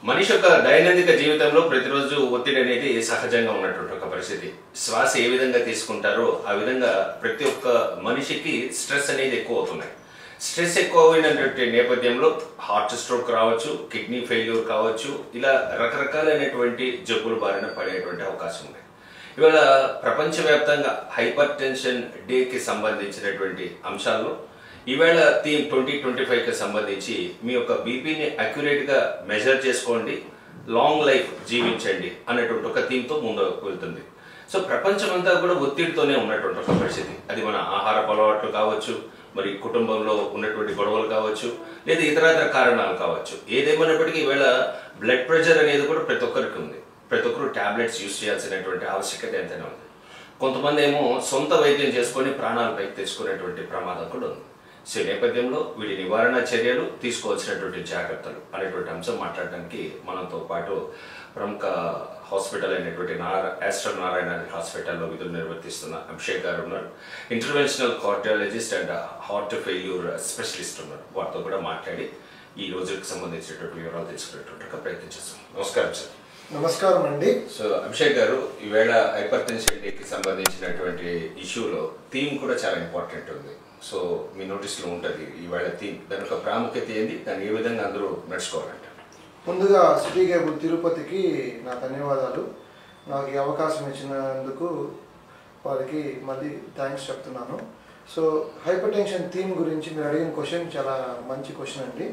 మనిషి యొక్క దైనందిక జీవితంలో ప్రతిరోజు ఒత్తిడి అనేది సహజంగా ఉన్నటువంటి ఒక పరిస్థితి. శ్వాస ఏ విధంగా తీసుకుంటారో ఆ విధంగా ప్రతి ఒక్క మనిషికి స్ట్రెస్ అనేది ఎక్కువ అవుతున్నాయి. స్ట్రెస్ ఎక్కువ అయినటువంటి నేపథ్యంలో హార్ట్ స్ట్రోక్ రావచ్చు, కిడ్నీ ఫెయిల్యూర్ కావచ్చు, ఇలా రకరకాలైనటువంటి జబ్బులు బారిన పడేటువంటి అవకాశం ఉంది. ఇవాళ ప్రపంచవ్యాప్తంగా హైపర్ టెన్షన్ డేకి సంబంధించినటువంటి అంశాల్లో ఈవేళ థీమ్ 2025కి సంబంధించి మీ యొక్క బీపీని అక్యురేట్గా మెజర్ చేసుకోండి, లాంగ్ లైఫ్ జీవించండి అనేటువంటి ఒక థీమ్తో ముందుకు వెళ్తుంది. సో ప్రపంచమంతా కూడా ఒత్తిడితోనే ఉన్నటువంటి ఒక పరిస్థితి. అది మన ఆహారపు అలవాట్లు కావచ్చు, మరి కుటుంబంలో ఉన్నటువంటి గొడవలు కావచ్చు, లేదా ఇతర కారణాలు కావచ్చు. ఏదేమైనప్పటికీ ఈవేళ బ్లడ్ ప్రెషర్ అనేది కూడా ప్రతి ఒక్కరికి ఉంది. ప్రతి ఒక్కరు ట్యాబ్లెట్స్ యూజ్ చేయాల్సినటువంటి ఆవశ్యకత ఎంతైనా ఉంది. కొంతమంది ఏమో సొంత వైద్యం చేసుకొని ప్రాణాలు పైకి తెచ్చుకునేటువంటి ప్రమాదం కూడా ఉంది. సో నేపథ్యంలో వీటి నివారణ చర్యలు, తీసుకోవాల్సినటువంటి జాగ్రత్తలు అనేటువంటి అంశం మాట్లాడడానికి మనతో పాటు ప్రముఖ హాస్పిటల్ అయినటువంటి ఆస్టర్ నారాయణ హాస్పిటల్లో విధులు నిర్వర్తిస్తున్న అభిషేక్ గారు ఉన్నారు. Interventional cardiologist and heart failure specialist ఉన్నారు. వారితో కూడా మాట్లాడి ఈ రోజుకి సంబంధించినటువంటి వివరాలు తెలుసుకునేటువంటి ప్రయత్నం చేస్తాం. నమస్కారం సార్. నమస్కారం అండి. సో అభిషేక్ గారు, ఈవేళ హైపర్ టెన్షన్ డేకి సంబంధించినటువంటి ఇష్యూలో థీమ్ కూడా చాలా ఇంపార్టెంట్ ఉంది. సో మీ నోటీస్లో ఉంటుంది ఈవేళ థీమ్, దాని యొక్క ప్రాముఖ్యత ఏంది, దాన్ని ఏ విధంగా అందరూ నడుచుకోవాలంట? ముందుగా సిటీ కేబుల్ తిరుపతికి నా ధన్యవాదాలు. నాకు ఈ అవకాశం ఇచ్చినందుకు వారికి మళ్ళీ థ్యాంక్స్ చెప్తున్నాను. సో హైపర్ టెన్షన్ థీమ్ గురించి మీరు అడిగిన క్వశ్చన్ చాలా మంచి క్వశ్చన్ అండి.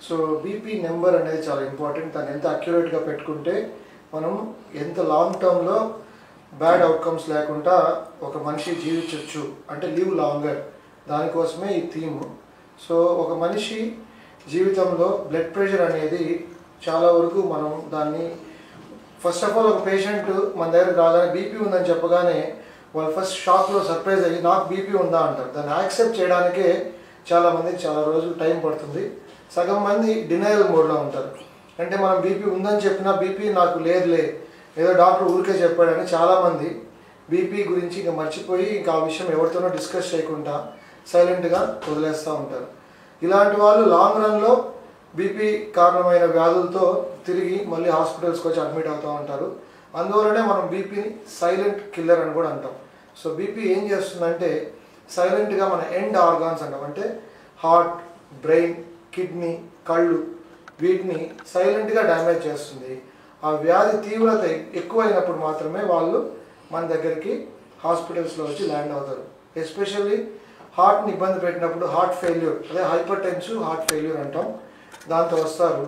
సో బీపీ నెంబర్ అనేది చాలా ఇంపార్టెంట్. దాన్ని ఎంత అక్యురేట్గా పెట్టుకుంటే మనం ఎంత లాంగ్ టర్మ్లో బ్యాడ్ అవుట్కమ్స్ లేకుండా ఒక మనిషి జీవించవచ్చు, అంటే లివ్ లాంగర్, దానికోసమే ఈ థీమ్. సో ఒక మనిషి జీవితంలో బ్లడ్ ప్రెషర్ అనేది చాలా వరకు మనం దాన్ని ఫస్ట్ ఆఫ్ ఆల్ ఒక పేషెంట్ మన దగ్గరకు రాగానే బీపీ ఉందని చెప్పగానే వాళ్ళు ఫస్ట్ షాక్లో సర్ప్రైజ్ అయ్యి నాకు బీపీ ఉందా అంటారు. దాన్ని యాక్సెప్ట్ చేయడానికే చాలామందికి చాలా రోజులు టైం పడుతుంది. సగం మంది డినయల్ మోడ్లో ఉంటారు. అంటే మనం బీపీ ఉందని చెప్పినా బీపీ నాకు లేదులే, ఏదో డాక్టర్ ఊరికే చెప్పాడని చాలామంది బీపీ గురించి ఇంకా మర్చిపోయి ఇంకా ఆ విషయం ఎవరితోనో డిస్కస్ చేయకుండా సైలెంట్గా వదిలేస్తూ ఉంటారు. ఇలాంటి వాళ్ళు లాంగ్ రన్లో బీపీ కారణమైన వ్యాధులతో తిరిగి మళ్ళీ హాస్పిటల్స్కి వచ్చి అడ్మిట్ అవుతూ ఉంటారు. అందువల్లనే మనం బీపీని సైలెంట్ కిల్లర్ అని కూడా అంటాం. సో బీపీ ఏం చేస్తుందంటే సైలెంట్గా మన ఎండ్ ఆర్గాన్స్ అంటాం, అంటే హార్ట్, బ్రెయిన్, కిడ్నీ, కళ్ళు, వీటిని సైలెంట్గా డ్యామేజ్ చేస్తుంది. ఆ వ్యాధి తీవ్రత ఎక్కువైనప్పుడు మాత్రమే వాళ్ళు మన దగ్గరికి హాస్పిటల్స్లో వచ్చి ల్యాండ్ అవుతారు. ఎస్పెషల్లీ హార్ట్ని ఇబ్బంది పెట్టినప్పుడు హార్ట్ ఫెయిల్యూర్, అదే హైపర్ టెన్షన్ హార్ట్ ఫెయిల్యూర్ అంటాం, దాంతో వస్తారు.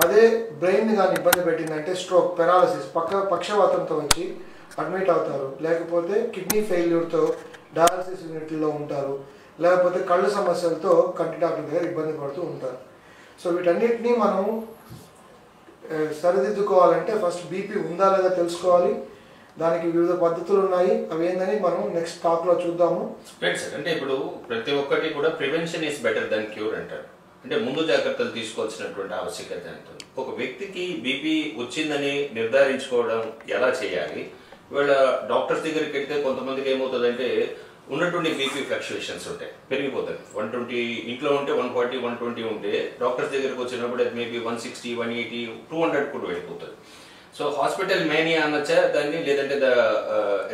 అదే బ్రెయిన్ కానీ ఇబ్బంది పెట్టిందంటే స్ట్రోక్, పెరాలసిస్, పక్షవాతంతో వచ్చి అడ్మిట్ అవుతారు. లేకపోతే కిడ్నీ ఫెయిల్యూర్తో డయాలసిస్ యూనిట్లో ఉంటారు. లేకపోతే కళ్ళు సమస్యలతో కంటి డాక్టర్ దగ్గర ఇబ్బంది పడుతూ ఉంటారు. సో వీటన్నిటినీ మనం సరిదిద్దుకోవాలంటే ఫస్ట్ బీపీ ఉందా లేదా తెలుసుకోవాలి. దానికి వివిధ పద్ధతులు ఉన్నాయి. అవి ఏందని మనం నెక్స్ట్ టాక్లో చూద్దాము. అంటే ఇప్పుడు ప్రతి ఒక్కటి కూడా prevention is better than cure అంటారు. అంటే ముందు జాగ్రత్తలు తీసుకోవాల్సినటువంటి ఆవశ్యకత ఎంత? ఒక వ్యక్తికి బీపీ వచ్చిందని నిర్ధారించుకోవడం ఎలా చేయాలి? ఇవాళ డాక్టర్స్ దగ్గరికి వెళ్తే కొంతమందికి ఏమవుతుందంటే ఉన్నటువంటి బీపీ ఫ్లక్చుయేషన్స్ ఉంటాయి, పెరిగిపోతుంది. 120 ఇంట్లో ఉంటే 140, 120 ఉంటే డాక్టర్స్ దగ్గరికి వచ్చినప్పుడు అది మేబీ 160, 180, 200 కూడా వెళ్ళిపోతుంది. సో హాస్పిటల్ మేనియా అనొచ్చా దాన్ని, లేదంటే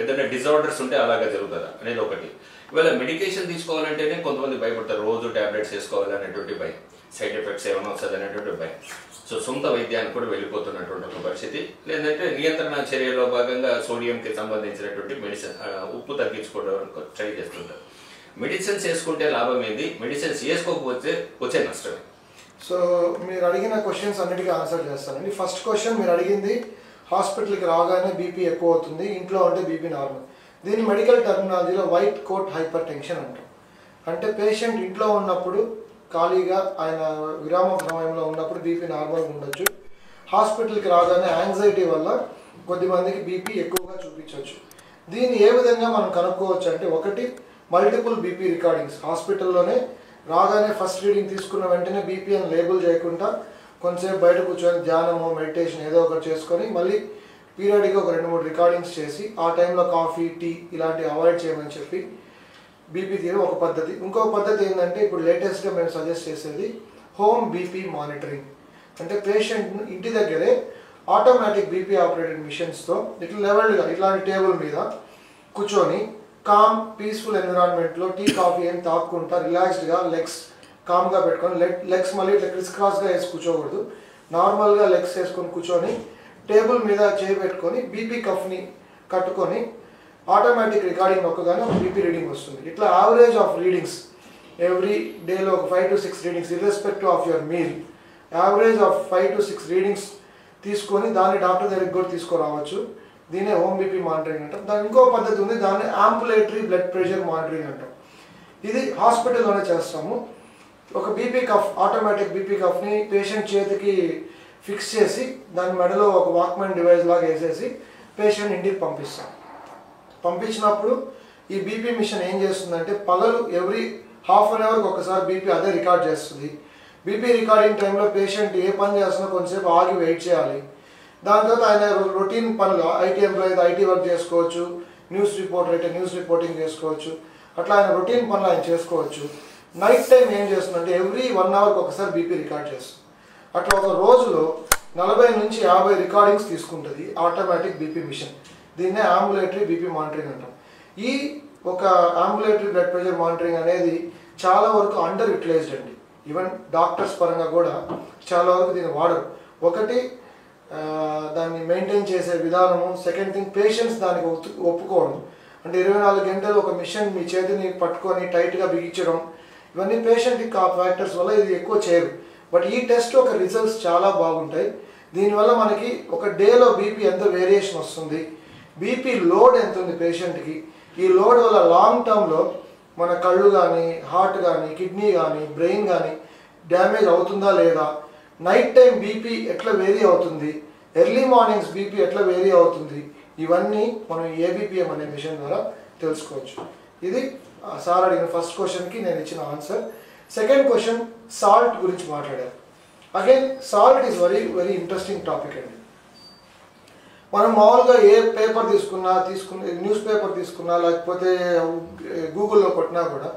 ఏదైనా డిజార్డర్స్ ఉంటే అలాగా జరుగుతుందా అనేది ఒకటి. ఇవాళ మెడికేషన్ తీసుకోవాలంటేనే కొంతమంది భయపడతారు, రోజు ట్యాబ్లెట్స్ వేసుకోవాలనేటువంటి భయం, సైడ్ ఎఫెక్ట్స్ ఏమైనా వస్తుంది అనేటువంటి భయం. సో సొంత వైద్యానికి కూడా వెళ్ళిపోతున్నటువంటి ఒక పరిస్థితి. లేదంటే నియంత్రణ చర్యలో భాగంగా సోడియంకి సంబంధించినటువంటి మెడిసిన్, ఉప్పు తగ్గించుకోవడానికి ట్రై చేస్తుంటారు. మెడిసిన్స్ వేసుకుంటే లాభం ఏంది, మెడిసిన్స్ వేసుకోకపోతే వచ్చే నష్టమే? సో మీరు అడిగిన క్వశ్చన్స్ అన్నిటికీ ఆన్సర్ చేస్తానండి. ఫస్ట్ క్వశ్చన్ మీరు అడిగింది హాస్పిటల్కి రాగానే బీపీ ఎక్కువ అవుతుంది, ఇంట్లో ఉంటే బీపీ నార్మల్. దీన్ని మెడికల్ టర్మినాలజీలో వైట్ కోట్ హైపర్ టెన్షన్ అంటాం. అంటే పేషెంట్ ఇంట్లో ఉన్నప్పుడు ఖాళీగా ఆయన విరామ సమయంలో ఉన్నప్పుడు బీపీ నార్మల్గా ఉండొచ్చు. హాస్పిటల్కి రాగానే యాంగ్జైటీ వల్ల కొద్దిమందికి బీపీ ఎక్కువగా చూపించవచ్చు. దీన్ని ఏ విధంగా మనం కనుక్కోవచ్చు అంటే, ఒకటి మల్టిపుల్ బీపీ రికార్డింగ్స్. హాస్పిటల్లోనే రాగానే ఫస్ట్ రీడింగ్ తీసుకున్న వెంటనే బీపీ అని లేబుల్ చేయకుండా కొంతసేపు బయట కూర్చొని ధ్యానము, మెడిటేషన్ ఏదో ఒకటి చేసుకొని మళ్ళీ పీరియడ్గా ఒక 2-3 రికార్డింగ్స్ చేసి ఆ టైంలో కాఫీ, టీ ఇలాంటివి అవాయిడ్ చేయమని చెప్పి బీపీ తీయడం ఒక పద్ధతి. ఇంకో పద్ధతి ఏంటంటే ఇప్పుడు లేటెస్ట్గా మేము సజెస్ట్ చేసేది హోమ్ బీపీ మానిటరింగ్. అంటే పేషెంట్ ఇంటి దగ్గరే ఆటోమేటిక్ బీపీ ఆపరేటెడ్ మిషన్స్తో ఇట్లా లెవెల్డ్గా ఇట్లాంటి టేబుల్ మీద కూర్చొని కామ్ పీస్ఫుల్ ఎన్విరాన్మెంట్లో టీ కాఫీ ఏం తాక్కుంటా రిలాక్స్డ్గా లెగ్స్ కామ్గా పెట్టుకొని లెగ్స్ మళ్ళీ ఇట్లా క్రిస్ క్రాస్గా వేసి కూర్చోకూడదు, నార్మల్గా లెగ్స్ వేసుకొని కూర్చొని టేబుల్ మీద చేయి పెట్టుకొని బీపీ కఫ్ని కట్టుకొని ఆటోమేటిక్ రికార్డింగ్ నొక్కగానే ఒక బీపీ రీడింగ్ వస్తుంది. ఇట్లా యావరేజ్ ఆఫ్ రీడింగ్స్ ఎవ్రీ డేలో ఒక 5 to 6 readings irrespective of your meal average of 5 to 6 readings తీసుకొని దాన్ని డాక్టర్ దగ్గరికి కూడా తీసుకురావచ్చు. దీనే హోమ్ బీపీ మానిటరింగ్ అంటాం. దాని ఇంకో పద్ధతి ఉంది, దాన్ని ఆంపులేటరీ బ్లడ్ ప్రెషర్ మానిటరింగ్ అంటాం. ఇది హాస్పిటల్లోనే చేస్తాము. ఒక బీపీ కఫ్ ఆటోమేటిక్ బీపీ కఫ్ని పేషెంట్ చేతికి ఫిక్స్ చేసి దాని మెడలో ఒక వాక్మెన్ డివైస్ లాగా వేసేసి పేషెంట్ ఇంటికి పంపిస్తాం. పంపించినప్పుడు ఈ బీపీ మిషన్ ఏం చేస్తుందంటే పగలు ఎవ్రీ హాఫ్ అన్ అవర్కి ఒకసారి బీపీ అదే రికార్డ్ చేస్తుంది. బీపీ రికార్డింగ్ టైంలో పేషెంట్ ఏ పని చేస్తున్నా కొంచెంసేపు ఆగి వెయిట్ చేయాలి. దాని తర్వాత ఆయన రొటీన్ పనులు ఐటీ ఎంప్లాయీ అయితే ఐటీ వర్క్ చేసుకోవచ్చు, న్యూస్ రిపోర్టర్ అయితే న్యూస్ రిపోర్టింగ్ చేసుకోవచ్చు, అట్లా ఆయన రొటీన్ పనులు ఆయన చేసుకోవచ్చు. నైట్ టైం ఏం చేస్తుందంటే ఎవ్రీ 1 అవర్కి ఒకసారి బీపీ రికార్డ్ చేస్తుంది. అట్లా ఒక రోజులో 40 నుంచి 50 రికార్డింగ్స్ తీసుకుంటుంది ఆటోమేటిక్ బీపీ మిషన్. దీన్నే ఆంబులేటరీ బీపీ మానిటరింగ్ అంటాం. ఈ ఒక ఆంబులేటరీ బ్లడ్ ప్రెషర్ మానిటరింగ్ అనేది చాలా వరకు అండర్ యూటిలైజ్డ్ అండి. ఈవెన్ డాక్టర్స్ పరంగా కూడా చాలా వరకు దీన్ని వాడరు. ఒకటి దాన్ని మెయింటైన్ చేసే విధానము, సెకండ్ థింగ్ పేషెంట్స్ దానికి ఒప్పుకోవడం. అంటే 24 గంటలు ఒక మిషన్ మీ చేతిని పట్టుకొని టైట్గా బిగించడం, ఇవన్నీ పేషెంట్కి ఫ్యాక్టర్స్ వల్ల ఇది ఎక్కువ చేయరు. బట్ ఈ టెస్ట్ ఒక రిజల్ట్స్ చాలా బాగుంటాయి. దీనివల్ల మనకి ఒక డేలో బీపీ ఎంత వేరియేషన్ వస్తుంది, బీపీ లోడ్ ఎంత ఉంది పేషెంట్కి, ఈ లోడ్ వల్ల లాంగ్ టర్మ్లో మన కళ్ళు కానీ హార్ట్ కానీ కిడ్నీ కానీ బ్రెయిన్ కానీ డ్యామేజ్ అవుతుందా లేదా, నైట్ టైం బీపీ ఎట్లా వేరీ అవుతుంది, ఎర్లీ మార్నింగ్స్ బీపీ ఎట్లా వేరీ అవుతుంది, ఇవన్నీ మనం ఏబిపిఎం అనే మిషన్ ద్వారా తెలుసుకోవచ్చు. ఇది సార్ అడిగిన ఫస్ట్ క్వశ్చన్కి నేను ఇచ్చిన ఆన్సర్. సెకండ్ క్వశ్చన్ సాల్ట్ గురించి మాట్లాడారు. Again salt is very interesting topic అండి. మనం మామూలుగా ఏ పేపర్ తీసుకున్న న్యూస్ పేపర్ తీసుకున్నా లేకపోతే గూగుల్లో కొట్టినా కూడా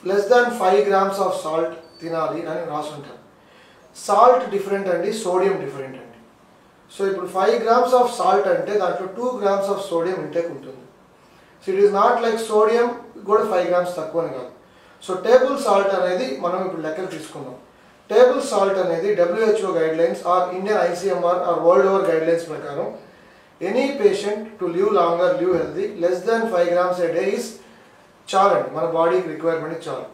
less than 5 grams of salt తినాలి అని రాసుంటారు. సాల్ట్ డిఫరెంట్ అండి, సోడియం డిఫరెంట్ అండి. సో ఇప్పుడు 5 grams ఆఫ్ సాల్ట్ అంటే దాంట్లో 2 grams ఆఫ్ సోడియం ఇంటేక్ ఉంటుంది. So it is not like sodium కూడా 5 grams తక్కువని కాదు. సో టేబుల్ సాల్ట్ అనేది మనం ఇప్పుడు లెక్కలు తీసుకుందాం. టేబుల్ సాల్ట్ అనేది WHO guidelines or Indian ICMR or world over guidelines ప్రకారం any patient to live longer live healthy less than 5 grams a day is చాలండి, మన బాడీకి రిక్వైర్మెంట్ చాలు.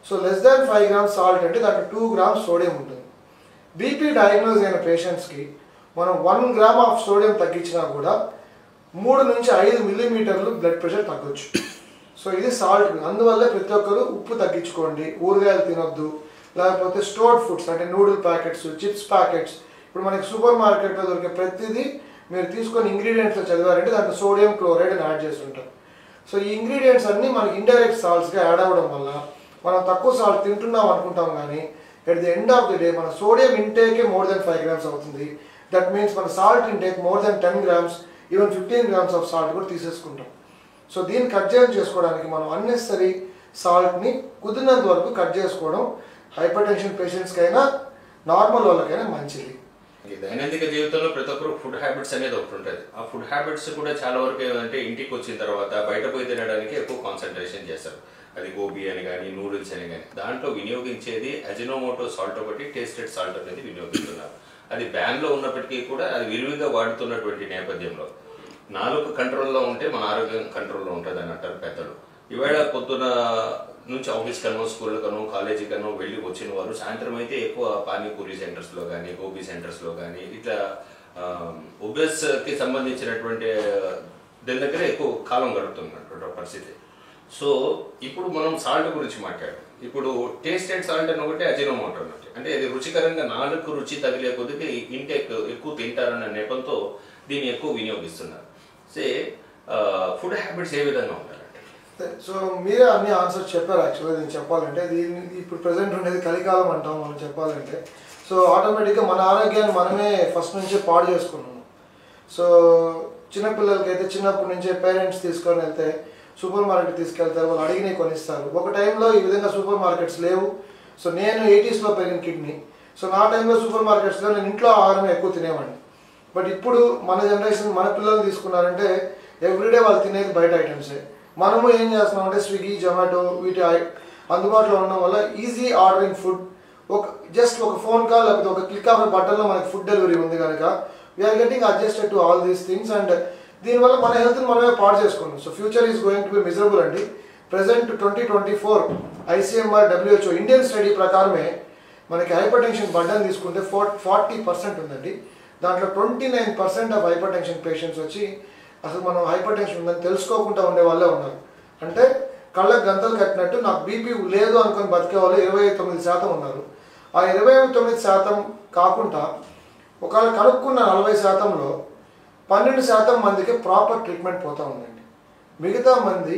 So less than 5 grams salt అంటే దాంట్లో 2 grams సోడియం ఉంటుంది. BP diagnose అయిన పేషెంట్స్కి మనం 1 gram ఆఫ్ సోడియం తగ్గించినా కూడా 3 నుంచి 5 millimeters బ్లడ్ ప్రెషర్ తగ్గొచ్చు. సో ఇది సాల్ట్. అందువల్ల ప్రతి ఒక్కరు ఉప్పు తగ్గించుకోండి, ఊరగాయలు తినొద్దు, లేకపోతే స్టోర్డ్ ఫుడ్స్ అంటే నూడిల్ ప్యాకెట్స్, చిప్స్ ప్యాకెట్స్, ఇప్పుడు మనకి సూపర్ మార్కెట్లో దొరికే ప్రతిదీ మీరు తీసుకొని ఇంగ్రీడియంట్స్లో చదివారంటే దాంట్లో సోడియం క్లోరైడ్ అని యాడ్ చేస్తుంటారు. సో ఈ ఇంగ్రీడియంట్స్ అన్నీ మనకి ఇండైరెక్ట్ సాల్ట్స్గా యాడ్ అవ్వడం వల్ల మనం తక్కువ సాల్ట్ తింటున్నాం అనుకుంటాం, కానీ at the end of the day మన సోడియం ఇంటేకే మోర్ దెన్ 5 grams అవుతుంది. దట్ మీన్స్ మన salt intake more than 10 grams, even 15 grams of salt కూడా తీసేసుకుంటాం. సో దీన్ని కట్ చేసుకోవడానికి మనం అన్నెసరీ సాల్ట్ని కుదిరినంత వరకు కట్ చేసుకోవడం హైపర్ టెన్షన్ పేషెంట్స్కైనా నార్మల్ వాళ్ళకైనా మంచిది. దైనందిక జీవితంలో ప్రతి ఒక్కరు ఫుడ్ హ్యాబిట్స్ అనేది ఒకటి ఉంటుంది. ఆ ఫుడ్ హ్యాబిట్స్ కూడా చాలా వరకు ఏమంటే ఇంటికి వచ్చిన తర్వాత బయట పోయి తినడానికి ఎక్కువ కాన్సన్ట్రేషన్ చేస్తారు. అది గోబీ అని కానీ నూడిల్స్ అని కానీ దాంట్లో వినియోగించేది అజినోమోటో సాల్ట్ ఒకటి, టేస్టెడ్ సాల్ట్ అనేది వినియోగిస్తున్నారు. అది బ్యాన్లో ఉన్నప్పటికీ కూడా అది విరివిగా వాడుతున్నటువంటి నేపథ్యంలో నాలుగు కంట్రోల్లో ఉంటే మన ఆరోగ్యం కంట్రోల్లో ఉంటుంది అని అంటారు పెద్దలు. ఈవేళ పొద్దున నుంచి ఆఫీస్ కనో స్కూల్ కనో కాలేజీ కనో వెళ్ళి వచ్చిన వారు సాయంత్రం అయితే ఎక్కువ పానీపూరి సెంటర్స్లో కానీ గోబీ సెంటర్స్లో కానీ ఇట్లా ఒబెస్కి సంబంధించినటువంటి దీని దగ్గర ఎక్కువ కాలం గడుపుతున్నటువంటి పరిస్థితి. సో ఇప్పుడు మనం సాల్ట్ గురించి మాట్లాడాం. ఇప్పుడు టేస్టెడ్ సాల్ట్ అని ఒకటి, అజినోమోటో అన్నట్టు, అంటే అది రుచికరంగా నాలుగు రుచి తగిలే కొద్దికి ఇంటేక్ ఎక్కువ తింటారన్న నెపంతో దీన్ని ఎక్కువ వినియోగిస్తున్నారు. సే ఫుడ్ హ్యాబిట్స్ ఏ విధంగా ఉంటారంటే? సో మీరే అన్ని ఆన్సర్స్ చెప్పారు. యాక్చువల్గా నేను చెప్పాలంటే దీన్ని ఇప్పుడు ప్రజెంట్ ఉండేది కలికాలం అంటాం మనం చెప్పాలంటే. సో ఆటోమేటిక్గా మన ఆరోగ్యాన్ని మనమే ఫస్ట్ నుంచే పాడు చేసుకున్నాము. సో చిన్నపిల్లలకైతే చిన్నప్పటి నుంచే పేరెంట్స్ తీసుకొని వెళ్తే సూపర్ మార్కెట్ తీసుకెళ్తారు, వాళ్ళు అడిగినవి కొనిస్తారు. ఒక టైంలో ఈ విధంగా సూపర్ మార్కెట్స్ లేవు. సో నేను 80s పెరిగిన కిడ్నీ, సో నా టైంలో సూపర్ మార్కెట్స్లో నేను ఇంట్లో ఆహారం ఎక్కువ తినేవాడిని. బట్ ఇప్పుడు మన జనరేషన్ మన పిల్లలు తీసుకున్నారంటే ఎవ్రీడే వాళ్ళు తినేది బయట ఐటమ్సే. మనము ఏం చేస్తున్నామంటే స్విగ్గీ, జొమాటో వీటి అందుబాటులో ఉండడం వల్ల ఈజీ ఆర్డరింగ్ ఫుడ్, జస్ట్ ఒక ఫోన్ కాల్ లేకపోతే ఒక క్లిక్ ఆఫ్ బటన్లో మనకి ఫుడ్ డెలివరీ ఉంది కనుక we are getting adjusted to all these things. And దీనివల్ల మన హెల్త్ని మనమే పాడు చేసుకున్నాం. So future is going to be miserable అండి. Present 2024 ICMR WHO Indian study ప్రకారమే మనకి హైపర్ టెన్షన్ బర్డన్ తీసుకుంటే 40% ఉందండి. దాంట్లో 29% ఆఫ్ హైపర్ టెన్షన్ పేషెంట్స్ వచ్చి అసలు మనం హైపర్ టెన్షన్ ఉందని తెలుసుకోకుండా ఉండే వాళ్ళే ఉన్నారు. అంటే కళ్ళకు గంతలు కట్టినట్టు నాకు బీపీ లేదు అనుకుని బతికే వాళ్ళు 29% ఉన్నారు. ఆ 29% కాకుండా ఒకవేళ కనుక్కున్న 40%లో 12% మందికి ప్రాపర్ ట్రీట్మెంట్ పోతూ ఉందండి. మిగతా మంది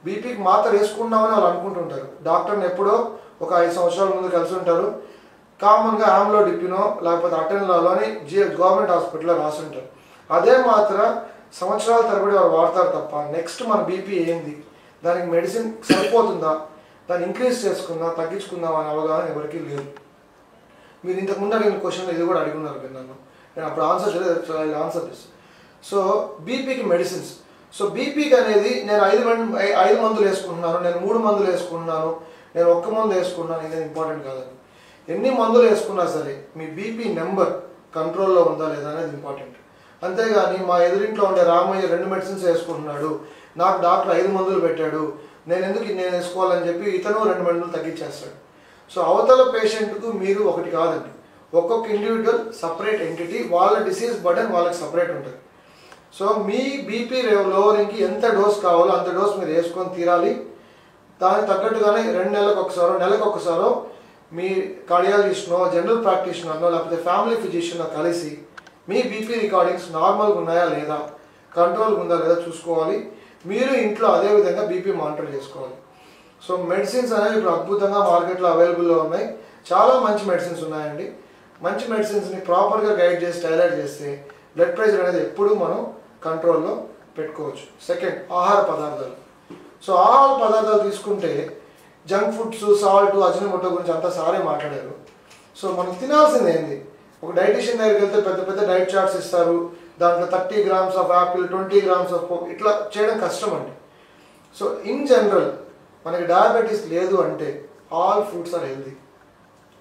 బీపీకి మాత్ర వేసుకున్నామని వాళ్ళు అనుకుంటుంటారు. డాక్టర్ని ఎప్పుడో ఒక 5 సంవత్సరాల ముందు కలిసి ఉంటారు. కామన్గా ఆమ్లో డిప్పినో లేకపోతే అటెన్లాలోని గవర్నమెంట్ హాస్పిటల్లో రాసుంటారు. అదే మాత్ర సంవత్సరాల తరబడి వారు వాడతారు తప్ప నెక్స్ట్ మన బీపీ ఏంది, దానికి మెడిసిన్ సరిపోతుందా, దాన్ని ఇంక్రీజ్ చేసుకుందా తగ్గించుకుందాం అనే అవగాహన ఎవరికీ లేదు. మీరు ఇంతకుముందు అడిగిన క్వశ్చన్లో ఇది కూడా అడిగి ఉన్నారు నన్ను, నేను అప్పుడు ఆన్సర్ దిస్. సో బీపీకి మెడిసిన్స్. సో బీపీకి అనేది నేను 5 మందులు వేసుకుంటున్నాను, నేను 3 మందులు వేసుకుంటున్నాను, నేను 1 మందు వేసుకున్నాను, ఇది ఇంపార్టెంట్ కాదండి. ఎన్ని మందులు వేసుకున్నా సరే మీ బీపీ నెంబర్ కంట్రోల్లో ఉందా లేదా అనేది ఇంపార్టెంట్. అంతేగాని మా ఎదురింట్లో ఉండే రామయ్య 2 మెడిసిన్స్ వేసుకుంటున్నాడు, నాకు డాక్టర్ 5 మందులు పెట్టాడు, నేను వేసుకోవాలని చెప్పి ఇతను 2 మందులు తగ్గించేస్తాడు. సో అవతల పేషెంట్కు మీరు ఒకటి కాదండి, ఒక్కొక్క ఇండివిజువల్ సపరేట్ ఎంటిటీ, వాళ్ళ డిసీజ్ బర్డెన్ వాళ్ళకి సపరేట్ ఉంటుంది. సో మీ బీపీ లోవరింగ్కి ఎంత డోస్ కావాలో అంత డోస్ మీరు వేసుకొని తీరాలి. దానికి తగ్గట్టుగానే 2 నెలలకు ఒకసారో నెలకు ఒకసారో మీ కార్డియాలజిస్ట్నో జనరల్ ప్రాక్టీషనర్నో లేకపోతే ఫ్యామిలీ ఫిజిషియన్నో కలిసి మీ బీపీ రికార్డింగ్స్ నార్మల్గా ఉన్నాయా లేదా, కంట్రోల్గా ఉందా లేదా చూసుకోవాలి. మీరు ఇంట్లో అదేవిధంగా బీపీ మానిటర్ చేసుకోవాలి. సో మెడిసిన్స్ అనేవి ఇప్పుడు అద్భుతంగా మార్కెట్లో అవైలబుల్లో ఉన్నాయి. చాలా మంచి మెడిసిన్స్ ఉన్నాయండి. మంచి మెడిసిన్స్ని ప్రాపర్గా గైడ్ చేసి టైలర్ చేస్తే బ్లడ్ ప్రెషర్ అనేది ఎప్పుడూ మనం కంట్రోల్లో పెట్టుకోవచ్చు. సెకండ్, ఆహార పదార్థాలు. సో ఆహార పదార్థాలు తీసుకుంటే జంక్ ఫుడ్స్, సాల్ట్, అజినోమోటో గురించి అంతా సారే మాట్లాడారు. సో మనం తినాల్సింది ఏంది? ఒక డైటీషియన్ దగ్గరికి వెళ్తే పెద్ద పెద్ద డైట్ చార్ట్స్ ఇస్తారు, దాంట్లో 30 grams of Apple, 20 grams of coke, ఇట్లా చేయడం కష్టం అండి. సో ఇన్ జనరల్ మనకి డయాబెటీస్ లేదు అంటే ఆల్ ఫ్రూట్స్ ఆర్ హెల్దీ,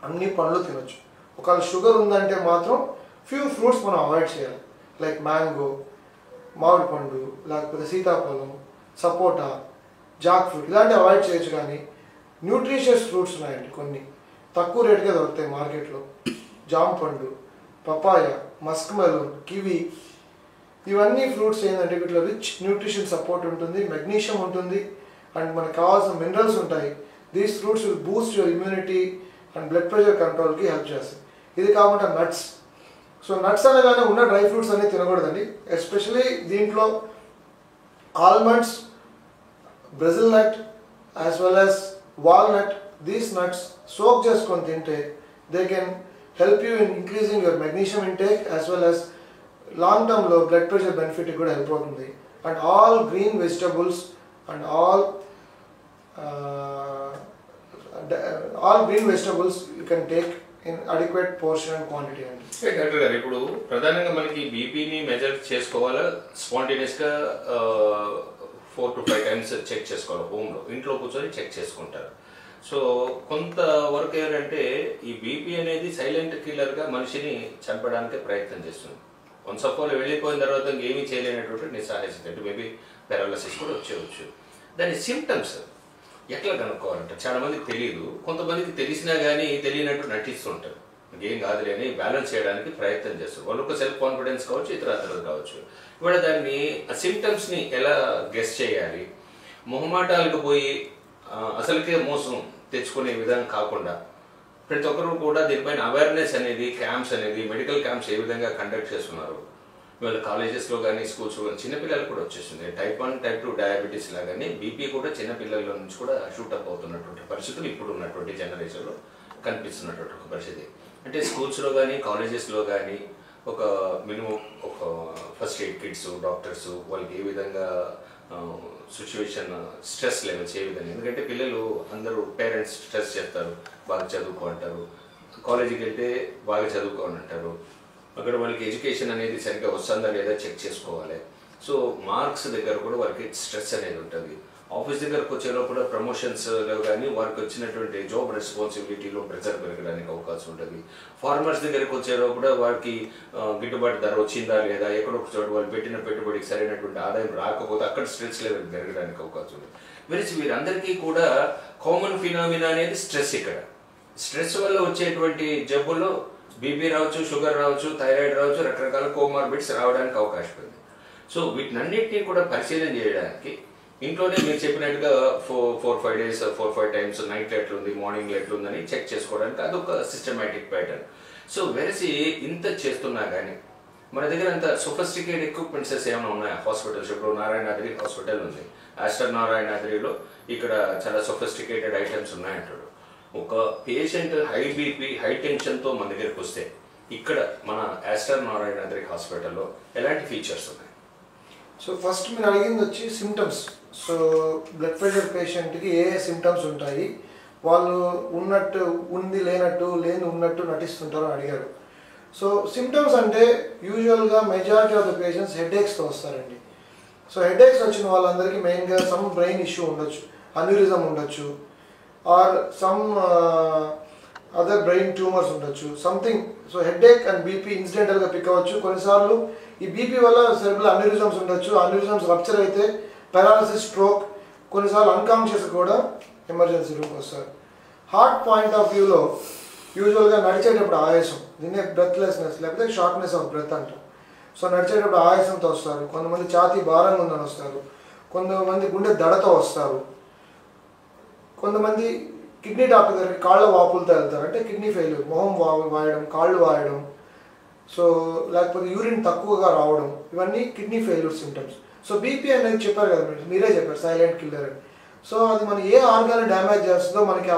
అన్ని పండ్లు తినొచ్చు. ఒకవేళ షుగర్ ఉందంటే మాత్రం ఫ్యూ ఫ్రూట్స్ మనం అవాయిడ్ చేయాలి, లైక్ మ్యాంగో, మామిడి పండు, లేకపోతే సీతాఫలం, సపోటా, జాక్ ఫ్రూట్ ఇలాంటివి అవాయిడ్ చేయొచ్చు. కానీ న్యూట్రిషియస్ ఫ్రూట్స్ ఉన్నాయండి కొన్ని, తక్కువ రేటుగా దొరుకుతాయి మార్కెట్లో. జామ పండు, పపాయ, మస్క్ మెలన్, కివి, ఇవన్నీ ఫ్రూట్స్ ఏంటంటే వీటిలో రిచ్ న్యూట్రిషన్ సపోర్ట్ ఉంటుంది, మెగ్నీషియం ఉంటుంది, అండ్ మనకు కావాల్సిన మినరల్స్ ఉంటాయి. These fruits will boost your immunity and blood pressure కంట్రోల్కి హెల్ప్ చేస్తాయి. ఇది కాకుండా నట్స్. సో నట్స్ అనగానే ఉన్న డ్రై ఫ్రూట్స్ అన్నీ తినకూడదండి. ఎస్పెషలీ దీంట్లో almonds, Brazil nut as well as walnut, these nuts soak చేసుకొని తింటే they can help you in increasing your magnesium intake as well as long term low blood pressure benefit కూడా help అవుతుంది. And all green vegetables and all green vegetables you can take in adequate portion and quantity అండి. Doctor గారు, ఇప్పుడు ప్రధానంగా మనకి బీపీని measure చేసుకోవాలా, స్పాంటేనియస్గా 4 to 5 times check చేసుకోవాలి. హోమ్లో ఇంట్లో కూర్చొని చెక్ చేసుకుంటారు. సో కొంతవరకు ఏంటంటే ఈ బీపీ అనేది సైలెంట్ కిల్లర్గా మనిషిని చంపడానికి ప్రయత్నం చేస్తుంది. వన్స్ ఆఫ్ ఆల్ వెళ్ళిపోయిన తర్వాత ఇంకేమీ చేయలేనటువంటి నిస్సహాయత, మేబీ పారాలసిస్ కూడా వచ్చేవచ్చు. దాని సిమ్టమ్స్ ఎట్లా కనుక్కోవాలంటే చాలామందికి తెలియదు, కొంతమందికి తెలిసినా కానీ తెలియనట్టు నటిస్తుంటారు. ఇంకేం కాదులే అని బ్యాలెన్స్ చేయడానికి ప్రయత్నం చేస్తారు. వాళ్ళు ఒక సెల్ఫ్ కాన్ఫిడెన్స్ కావచ్చు, ఇతరత్రలు కావచ్చు. ఇవాళ దాన్ని ఆ సిమ్టమ్స్ని ఎలా గెస్ చేయాలి, మొహమాటాలకు పోయి అసలుకే మోసం తెచ్చుకునే విధంగా కాకుండా ప్రతి ఒక్కరు కూడా దీనిపైన అవేర్నెస్ అనేది, క్యాంప్స్ అనేది, మెడికల్ క్యాంప్స్ ఏ విధంగా కండక్ట్ చేస్తున్నారు. ఇవాళ కాలేజెస్లో కానీ స్కూల్స్లో కానీ చిన్నపిల్లలు కూడా వచ్చేస్తుంది. టైప్ 1, టైప్ 2 డయాబెటీస్ లాగానే బీపీ కూడా చిన్నపిల్లల నుంచి కూడా షూటప్ అవుతున్నటువంటి పరిస్థితులు ఇప్పుడు ఉన్నటువంటి జనరేషన్లో కనిపిస్తున్నటువంటి ఒక పరిస్థితి. అంటే స్కూల్స్లో కానీ కాలేజెస్లో కానీ ఒక మినిమం ఒక ఫస్ట్ ఎయిడ్ కిట్స్, డాక్టర్స్ వాళ్ళకి ఏ విధంగా సిచ్యువేషన్, స్ట్రెస్ లెవెల్స్ ఏ విధంగా, ఎందుకంటే పిల్లలు అందరూ పేరెంట్స్ స్ట్రెస్ చేస్తారు, బాగా చదువుకో అంటారు, కాలేజీకి వెళ్తే బాగా చదువుకోని అంటారు. అక్కడ వాళ్ళకి ఎడ్యుకేషన్ అనేది సరిగ్గా వస్తుందా లేదా చెక్ చేసుకోవాలి. సో మార్క్స్ దగ్గర కూడా వారికి స్ట్రెస్ అనేది ఉంటుంది. ఆఫీస్ దగ్గరకు వచ్చేలో కూడా ప్రమోషన్స్లో కానీ వారికి వచ్చినటువంటి జాబ్ రెస్పాన్సిబిలిటీలో ప్రెజర్ పెరగడానికి అవకాశం ఉంటుంది. ఫార్మర్స్ దగ్గరికి వచ్చేలో కూడా వారికి గిట్టుబాటు ధర వచ్చిందా లేదా, ఎక్కడో ఒక చోట వాళ్ళు పెట్టిన పెట్టుబడికి సరైనటువంటి ఆదాయం రాకపోతే అక్కడ స్ట్రెస్ లెవెల్ పెరగడానికి అవకాశం ఉంటుంది. వెరసి వీరందరికీ కూడా కామన్ ఫినామినా అనేది స్ట్రెస్. ఇక్కడ స్ట్రెస్ వల్ల వచ్చేటువంటి జబ్బుల్లో బీపీ రావచ్చు, షుగర్ రావచ్చు, థైరాయిడ్ రావచ్చు, రకరకాల కోమార్బిడ్స్ రావడానికి అవకాశం ఉంది. సో వీటినన్నింటినీ కూడా పరిశీలన చేయడానికి ఇంట్లోనే మీరు చెప్పినట్టుగా 4-5 days 4-5 times నైట్ ఎట్లుంది, మార్నింగ్ ఎట్లుందని చెక్ చేసుకోవడానికి అదొక సిస్టమేటిక్ ప్యాటర్న్. సో వెరసి ఇంత చేస్తున్నా కానీ మన దగ్గర అంత సొఫిస్టికేటెడ్ ఎక్విప్మెంట్స్ ఏమైనా ఉన్నాయా హాస్పిటల్స్? ఇప్పుడు నారాయణాద్రి హాస్పిటల్ ఉంది, ఆస్టర్ నారాయణాద్రిలో ఇక్కడ చాలా సొఫిస్టికేటెడ్ ఐటమ్స్ ఉన్నాయంటాడు. ఒక పేషెంట్ హై బీపీ హై టెన్షన్తో మన దగ్గరికి వస్తే ఇక్కడ మన ఆస్టర్ నారాయణాద్రి హాస్పిటల్లో ఎలాంటి ఫీచర్స్ ఉన్నాయి? సో ఫస్ట్ మీరు అడిగింది వచ్చి సిమ్టమ్స్. సో బ్లడ్ ప్రెషర్ పేషెంట్కి ఏ సిమ్టమ్స్ ఉంటాయి, వాళ్ళు ఉన్నట్టు ఉంది లేనట్టు, లేని ఉన్నట్టు నటిస్తుంటారో అడిగారు. సో సిమ్టమ్స్ అంటే యూజువల్గా మెజారిటీ ఆఫ్ ద పేషెంట్స్ హెడేక్స్తో వస్తారండి. సో హెడేక్స్ వచ్చిన వాళ్ళందరికీ మెయిన్గా సమ్ బ్రెయిన్ ఇష్యూ ఉండొచ్చు, అన్యూరిజం ఉండొచ్చు, or some other brain tumours ఉండొచ్చు, something. So headache and BP ఇన్సిడెంటల్గా పిక్ అవ్వచ్చు. కొన్నిసార్లు ఈ బీపీ వల్ల సెరెబ్రల్ అన్యూరిజమ్స్ ఉండొచ్చు, అన్యూరిజమ్స్ రప్చర్ అయితే పారాలసిస్, స్ట్రోక్, కొన్నిసార్లు అన్కాన్షియస్ కూడా ఎమర్జెన్సీ రూమ్కి వస్తారు. హార్ట్ పాయింట్ ఆఫ్ వ్యూలో యూజువల్గా నడిచేటప్పుడు ఆయాసం, దీన్నే బ్రెత్లెస్నెస్ లేకపోతే షార్ట్నెస్ ఆఫ్ బ్రెత్ అంటారు. సో నడిచేటప్పుడు ఆయాసంతో వస్తారు, కొంతమంది ఛాతీ భారంగా ఉందని వస్తారు, కొంతమంది గుండె దడతో వస్తారు, కొంతమంది కిడ్నీ డాక్టర్ దగ్గరికి కాళ్ళ వాపులతో వెళ్తారు, అంటే కిడ్నీ ఫెయిల్యూర్, మొహం వాయడం, కాళ్ళు వాయడం, సో లేకపోతే యూరిన్ తక్కువగా రావడం, ఇవన్నీ kidney failure symptoms. So BP అనేది చెప్పారు కదా మీరే చెప్పారు, సైలెంట్ కిల్లర్ అని. సో అది మన ఏ ఆర్గాన్ డ్యామేజ్ చేస్తుందో మనకి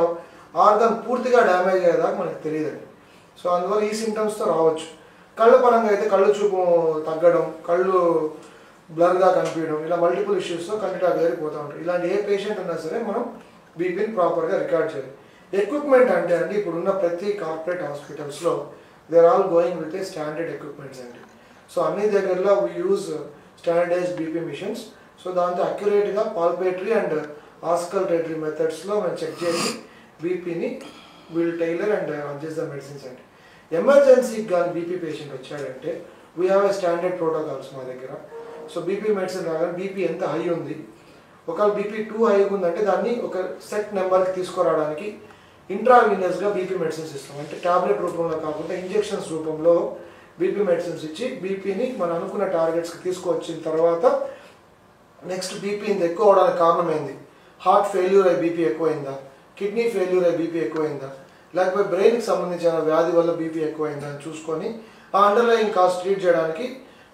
ఆర్గాన్ పూర్తిగా డ్యామేజ్ అయ్యేదాకా మనకు తెలియదండి. సో అందువల్ల ఈ సిమ్టమ్స్తో రావచ్చు. కళ్ళ పరంగా అయితే కళ్ళు చూపు తగ్గడం, కళ్ళు బ్లర్గా కనిపించడం, ఇలా మల్టిపుల్ ఇష్యూస్తో కంటిన్యూ వేరిపోతూ ఉంటారు. ఇలాంటి ఏ పేషెంట్ ఉన్నా సరే మనం బీపీని ప్రాపర్గా రికార్డ్ చేయాలి. ఎక్విప్మెంట్ అంటే అండి ఇప్పుడున్న ప్రతి కార్పొరేట్ హాస్పిటల్స్లో they are all going with a standard equipments అండి. సో అన్ని దగ్గరలో we use standardized BP machines. So దాంతో అక్యురేట్గా పాల్పేటరీ అండ్ ఆస్కల్టేటరీ మెథడ్స్లో మనం చెక్ చేసి బీపీని we'll tailor and adjust the medicines అండి. ఎమర్జెన్సీకి కానీ బీపీ పేషెంట్ వచ్చాడంటే we have a standard protocols మా దగ్గర. సో బీపీ మెడిసిన్ రాగానే బీపీ ఎంత హై ఉంది, ఒకవేళ బీపీ 2 హై ఉందంటే దాన్ని ఒక సెట్ నెంబర్కి తీసుకురావడానికి ఇంట్రావీనస్గా బీపీ మెడిసిన్స్ ఇస్తాం. అంటే ట్యాబ్లెట్ రూపంలో కాకుండా ఇంజెక్షన్స్ రూపంలో బీపీ మెడిసిన్స్ ఇచ్చి బీపీని మనం అనుకున్న టార్గెట్స్కి తీసుకువచ్చిన తర్వాత నెక్స్ట్ బీపీ ఇంత ఎక్కువ అవడానికి కారణమైంది, హార్ట్ ఫెయిల్యూర్ అయ్యి బీపీ ఎక్కువైందా, కిడ్నీ ఫెయిల్యూర్ అయ్యి బీపీ ఎక్కువైందా, లేకపోతే బ్రెయిన్కి సంబంధించిన వ్యాధి వల్ల బీపీ ఎక్కువైందా అని చూసుకొని ఆ అండర్లైన్ కాజ్ ట్రీట్ చేయడానికి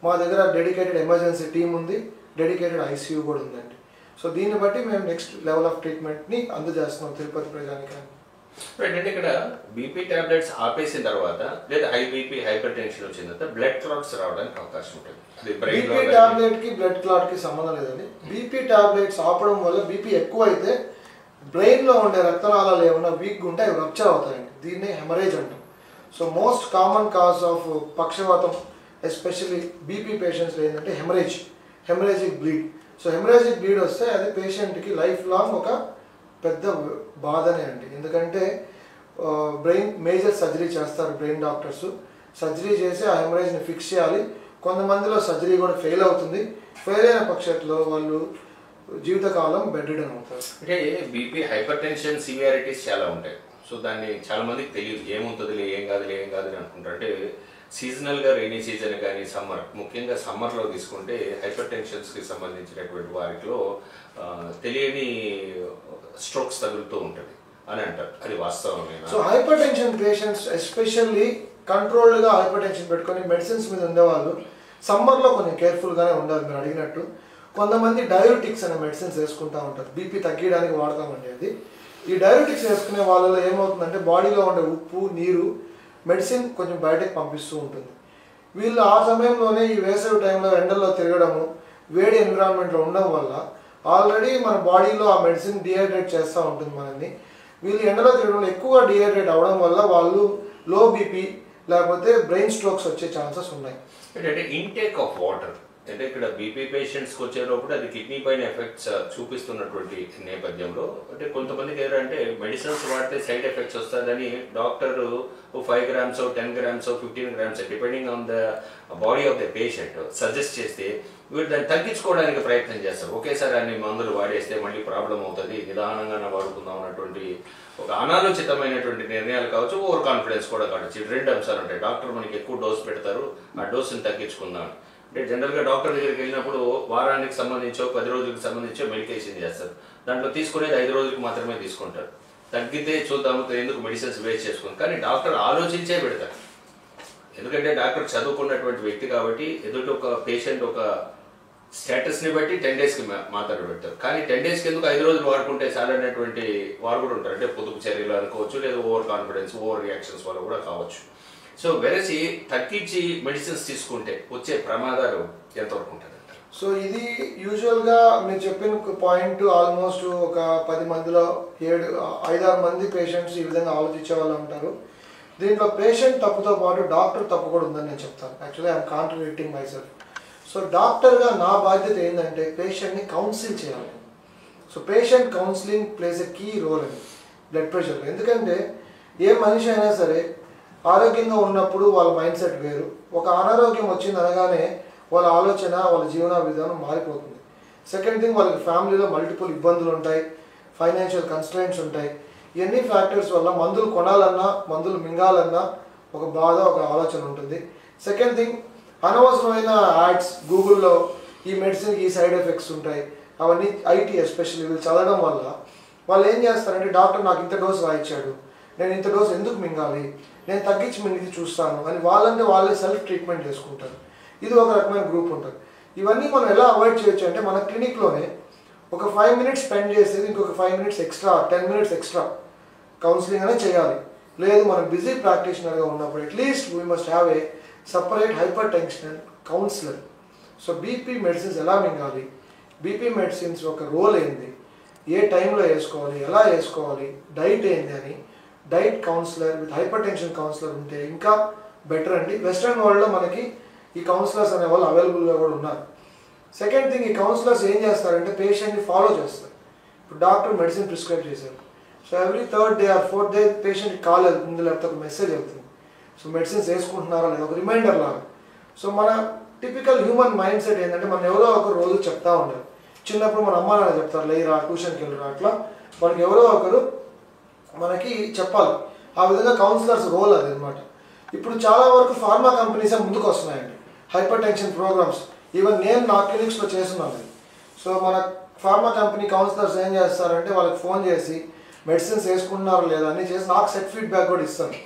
మా దగ్గర డెడికేటెడ్ ఎమర్జెన్సీ టీమ్ ఉంది, డెడికేటెడ్ ఐసీయూ కూడా ఉందండి. సో దీన్ని బట్టి మేము నెక్స్ట్ లెవెల్ ఆఫ్ ట్రీట్మెంట్ని అందజేస్తున్నాం తిరుపతి ప్రజానికి. అంటే ఇక్కడ బీపీ టాబ్లెట్స్ ఆపేసిన తర్వాత లేదా హై బీపీ హైపర్ టెన్షన్ వచ్చిన తర్వాత బ్లడ్ క్లాట్స్ రావడానికి అవకాశం ఉంటుంది. బీపీ టాబ్లెట్కి బ్లడ్ క్లాట్కి సంబంధం లేదండి. బీపీ టాబ్లెట్స్ ఆపడం వల్ల బీపీ ఎక్కువ అయితే బ్రెయిన్లో ఉండే రక్తనాళాలు ఏమైనా వీక్గా ఉంటే అవి రప్చర్ అవుతాయండి. దీన్నే హెమరేజ్ అంటాం. So most common cause of పక్షవాతం ఎస్పెషల్లీ బీపీ పేషెంట్స్లో ఏంటంటే haemorrhagic bleed. So haemorrhagic bleed వస్తే అది పేషెంట్కి లైఫ్ లాంగ్ ఒక పెద్ద బాధనే అండి. ఎందుకంటే బ్రెయిన్ మేజర్ సర్జరీ చేస్తారు బ్రెయిన్ డాక్టర్స్, సర్జరీ చేసి ఆ హెమరేజ్ని ఫిక్స్ చేయాలి. కొంతమందిలో సర్జరీ కూడా ఫెయిల్ అవుతుంది, ఫెయిల్ అయిన పక్షంలో వాళ్ళు జీవితకాలం బెడ్ రిడన్ అవుతారు. అంటే బీపీ హైపర్ టెన్షన్ సివియారిటీస్ చాలా ఉంటాయి. సో దాన్ని చాలా మందికి తెలియదు, ఏముంటుందిలే ఏం కాదులే అని అనుకుంటారు. అంటే సీజనల్గా రైనీ సీజన్ కానీ సమ్మర్, ముఖ్యంగా సమ్మర్లో తీసుకుంటే హైపర్ టెన్షన్స్కి సంబంధించినటువంటి వారిలో తెలియని స్ట్రోక్స్ తగులుతూ ఉంటుంది అని అంటారు. అది వాస్తవమేనా? So hypertension patients especially కంట్రోల్డ్గా హైపర్ టెన్షన్ పెట్టుకొని మెడిసిన్స్ మీద ఉండేవాళ్ళు సమ్మర్లో కొంచెం కేర్ఫుల్గానే ఉండాలి. మీరు అడిగినట్టు కొంతమంది డయోటిక్స్ అనే మెడిసిన్స్ వేసుకుంటూ ఉంటారు, బీపీ తగ్గడానికి వాడతామండి. అది ఈ డయోటిక్స్ వేసుకునే వాళ్ళలో ఏమవుతుందంటే బాడీలో ఉండే ఉప్పు నీరు మెడిసిన్ కొంచెం బయటకు పంపిస్తూ ఉంటుంది. వీళ్ళు ఆ సమయంలోనే ఈ వేసవి టైంలో ఎండల్లో తిరగడము, వేడి ఎన్విరాన్మెంట్లో ఉండడం వల్ల ఆల్రెడీ మన బాడీలో ఆ మెడిసిన్ డిహైడ్రేట్ చేస్తూ ఉంటుంది మనల్ని. వీళ్ళు ఎండలో తిరగడం ఎక్కువగా డిహైడ్రేట్ అవ్వడం వల్ల వాళ్ళు లో బీపీ లేకపోతే బ్రెయిన్ స్ట్రోక్స్ వచ్చే ఛాన్సెస్ ఉన్నాయి. అంటే ఇంటేక్ ఆఫ్ వాటర్ అంటే ఇక్కడ బీపీ పేషెంట్స్కి వచ్చేటప్పుడు అది కిడ్నీ పైన ఎఫెక్ట్స్ చూపిస్తున్నటువంటి నేపథ్యంలో అంటే కొంతమందికి ఏంటంటే మెడిసిన్స్ వాడితే సైడ్ ఎఫెక్ట్స్ వస్తుందని doctor 5 grams 10 grams 15 grams depending on the body of the patient suggest చేస్తే వీళ్ళు దాన్ని తగ్గించుకోవడానికి ప్రయత్నం చేస్తారు. ఒకేసారి అన్ని మందులు వాడేస్తే మళ్ళీ ప్రాబ్లం అవుతుంది, నిదానంగానే వాడుకుందాం అన్నటువంటి ఒక అనాలోచితమైనటువంటి నిర్ణయాలు కావచ్చు, ఓవర్ కాన్ఫిడెన్స్ కూడా కావచ్చు. ఈ 2 అంశాలు ఉంటాయి. డాక్టర్ మనకి ఎక్కువ డోస్ పెడతారు, ఆ డోస్ని తగ్గించుకుందాం. అంటే జనరల్గా డాక్టర్ దగ్గరికి వెళ్ళినప్పుడు వారానికి సంబంధించో 10 రోజులకు సంబంధించో మెడికేషన్ చేస్తారు. దాంట్లో తీసుకునేది 5 రోజులకు మాత్రమే తీసుకుంటారు. తగ్గితే చూద్దాము ఎందుకు మెడిసిన్స్ వేస్ట్ చేసుకుంటారు. కానీ డాక్టర్ ఆలోచించే పెడతారు. ఎందుకంటే డాక్టర్ చదువుకున్నటువంటి వ్యక్తి కాబట్టి ఎదుటి ఒక పేషెంట్ ఒక స్టేటస్ని బట్టి 10 daysకి మాత్రమే పెడతారు. కానీ 10 daysకి ఎందుకు 5 రోజులు వాడుకుంటే చాలనేటువంటి వారు కూడా ఉంటారు. అంటే పొదుపు చర్యలు అనుకోవచ్చు, లేదా ఓవర్ కాన్ఫిడెన్స్ ఓవర్ రియాక్షన్స్ వల్ల కూడా కావచ్చు. సో వెరసి తగ్గించి మెడిసిన్స్ తీసుకుంటే వచ్చే ప్రమాదాలు ఎంతవరకు ఉంటుంది? సో ఇది యూజువల్గా మీరు చెప్పిన పాయింట్ ఆల్మోస్ట్ ఒక 10 మందిలో 5-6 మంది పేషెంట్స్ ఈ విధంగా ఆలోచించే వాళ్ళు ఉంటారు. దీంట్లో పేషెంట్ తప్పుతో పాటు డాక్టర్ తప్పు కూడా ఉందని నేను చెప్తాను. Actually I'm contradicting myself. So డాక్టర్గా నా బాధ్యత ఏంటంటే పేషెంట్ని కౌన్సిల్ చేయాలి. So patient counselling plays a key role అని బ్లడ్ ప్రెషర్లో. ఎందుకంటే ఏ మనిషి అయినా సరే ఆరోగ్యంగా ఉన్నప్పుడు వాళ్ళ మైండ్ సెట్ వేరు, ఒక అనారోగ్యం వచ్చింది అనగానే వాళ్ళ ఆలోచన వాళ్ళ జీవన విధానం మారిపోతుంది. సెకండ్ థింగ్, వాళ్ళకి ఫ్యామిలీలో మల్టిపుల్ ఇబ్బందులు ఉంటాయి, ఫైనాన్షియల్ కన్స్ట్రెయింట్స్ ఉంటాయి. ఇవన్నీ ఫ్యాక్టర్స్ వల్ల మందులు కొనాలన్నా మందులు మింగాలన్నా ఒక బాధ ఒక ఆలోచన ఉంటుంది. సెకండ్ థింగ్, అనవసరమైన యాడ్స్ గూగుల్లో ఈ మెడిసిన్కి ఈ సైడ్ ఎఫెక్ట్స్ ఉంటాయి అవన్నీ ఐటీ ఎస్పెషల్లీ వీళ్ళు చదవడం వల్ల వాళ్ళు ఏం చేస్తారంటే డాక్టర్ నాకు ఇంత డోసు రాయించాడు, నేను ఇంత డోసు ఎందుకు మింగాలి, నేను తగ్గించి మింగి చూస్తాను అని వాళ్ళంటే వాళ్ళే సెల్ఫ్ ట్రీట్మెంట్ చేసుకుంటారు. ఇది ఒక రకమైన గ్రూప్ ఉంటుంది. ఇవన్నీ మనం ఎలా అవాయిడ్ చేయొచ్చు అంటే మన క్లినిక్లోనే ఒక 5 minutes స్పెండ్ చేసేది ఇంకొక 5 minutes extra 10 minutes extra counselling అనే చేయాలి. లేదు మనం బిజీ ప్రాక్టీషనర్గా ఉన్నప్పుడు at least we must have a separate hypertension counsellor. So BP medicines ఎలా మింగాలి, బీపీ మెడిసిన్స్ ఒక రోల్ ఏంది, ఏ టైంలో వేసుకోవాలి, ఎలా వేసుకోవాలి, డైట్ ఏంది అని diet counsellor with hypertension counsellor ఉంటే ఇంకా బెటర్ అండి. వెస్ట్రన్ వరల్డ్లో మనకి ఈ కౌన్సిలర్స్ అనే వాళ్ళు అవైలబుల్గా కూడా ఉన్నారు. సెకండ్ థింగ్, ఈ కౌన్సిలర్స్ ఏం చేస్తారంటే పేషెంట్ని ఫాలో చేస్తారు. ఇప్పుడు డాక్టర్ మెడిసిన్ ప్రిస్క్రైబ్ చేశారు, so every 3rd day or 4th day పేషెంట్కి కాల్ వెళ్తుంది, లేకపోతే ఒక మెసేజ్ వెళ్తుంది. సో మెడిసిన్స్ వేసుకుంటున్నారా లేదా ఒక రిమైండర్ లాగా. సో మన టిపికల్ హ్యూమన్ మైండ్ సెట్ ఏంటంటే మనం ఎవరో ఒకరు రోజు చెప్తా ఉండాలి. చిన్నప్పుడు మన అమ్మ నాన్న చెప్తారు లేరా ట్యూషన్కి వెళ్ళరా, అట్లా మనకి ఎవరో ఒకరు మనకి చెప్పాలి. ఆ విధంగా కౌన్సిలర్స్ రోల్ అది అనమాట. ఇప్పుడు చాలా వరకు ఫార్మా కంపెనీస్ ముందుకు వస్తున్నాయండి హైపర్ టెన్షన్ ప్రోగ్రామ్స్. ఈవెన్ నేను నా క్లినిక్స్లో చేస్తున్నాను. సో మన ఫార్మా కంపెనీ కౌన్సిలర్స్ ఏం చేస్తారంటే వాళ్ళకి ఫోన్ చేసి మెడిసిన్స్ వేసుకుంటున్నారో లేదా అన్నీ చేసి నాకు సెట్ ఫీడ్బ్యాక్ కూడా ఇస్తారు.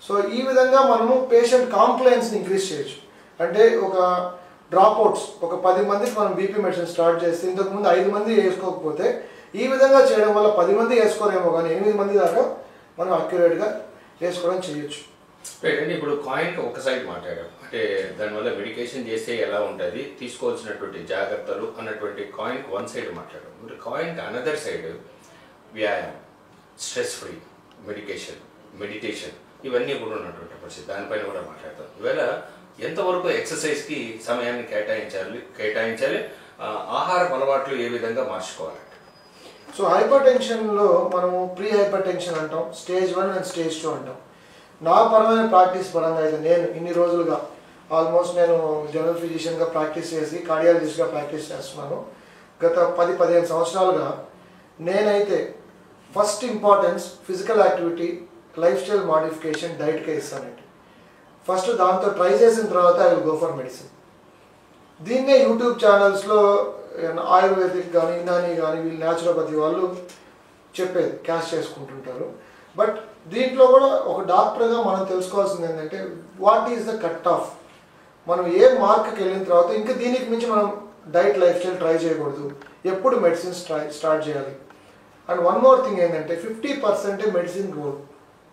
సో ఈ విధంగా మనము పేషెంట్ కాంప్లైన్స్ని ఇంక్రీజ్ చేయొచ్చు. అంటే ఒక డ్రాప్అవుట్స్ ఒక 10 మందికి మనం బీపీ మెడిసిన్ స్టార్ట్ చేస్తే ఇంతకుముందు 5 మంది వేసుకోకపోతే ఈ విధంగా చేయడం వల్ల 10 మంది వేసుకోరేమో కానీ 8 మంది దాకా మనం అక్యురేట్గా వేసుకోవడం చేయొచ్చు. ఇప్పుడు కాయిన్ ఒక సైడ్ మాట్లాడాం, అంటే దానివల్ల మెడికేషన్ చేస్తే ఎలా ఉంటుంది, తీసుకోవాల్సినటువంటి జాగ్రత్తలు అన్నటువంటి కాయిన్కి 1 side మాట్లాడాం. మరి కాయిన్కి అనదర్ సైడ్ వ్యాయామం, స్ట్రెస్ ఫ్రీ మెడిటేషన్ ఇవన్నీ కూడా ఉన్నటువంటి పరిస్థితి, దానిపైన కూడా మాట్లాడతాం. ఈవేళ ఎంతవరకు ఎక్సర్సైజ్కి సమయాన్ని కేటాయించాలి, ఆహార అలవాట్లు ఏ విధంగా మార్చుకోవాలి? సో హైపర్ టెన్షన్లో మనము ప్రీ హైపర్ టెన్షన్ అంటాం, స్టేజ్ 1 అండ్ స్టేజ్ 2 అంటాం. నా పరమైన ప్రాక్టీస్ పరంగా అయితే నేను ఇన్ని రోజులుగా ఆల్మోస్ట్ నేను జనరల్ ఫిజిషియన్గా ప్రాక్టీస్ చేసి కార్డియాలజిస్ట్గా ప్రాక్టీస్ చేస్తున్నాను. గత 10-15 సంవత్సరాలుగా నేనైతే first importance physical activity, lifestyle modification, డైట్కే ఇస్తానండి. ఫస్ట్ దాంతో ట్రై చేసిన తర్వాత I will go for medicine. దీన్నే యూట్యూబ్ ఛానల్స్లో ఆయుర్వేదిక్ కానీ ఇనానీ కానీ వీళ్ళు న్యాచురోపతి వాళ్ళు చెప్పేది క్యాష్ చేసుకుంటుంటారు. బట్ దీంట్లో కూడా ఒక డాక్టర్గా మనం తెలుసుకోవాల్సింది ఏంటంటే what is the cut off. మనం ఏ మార్క్కి వెళ్ళిన తర్వాత ఇంకా దీనికి మించి మనం డైట్ లైఫ్ స్టైల్ ట్రై చేయకూడదు, ఎప్పుడు మెడిసిన్స్ స్టార్ట్ చేయాలి. అండ్ వన్ మోర్ థింగ్ ఏంటంటే 50% medicine goal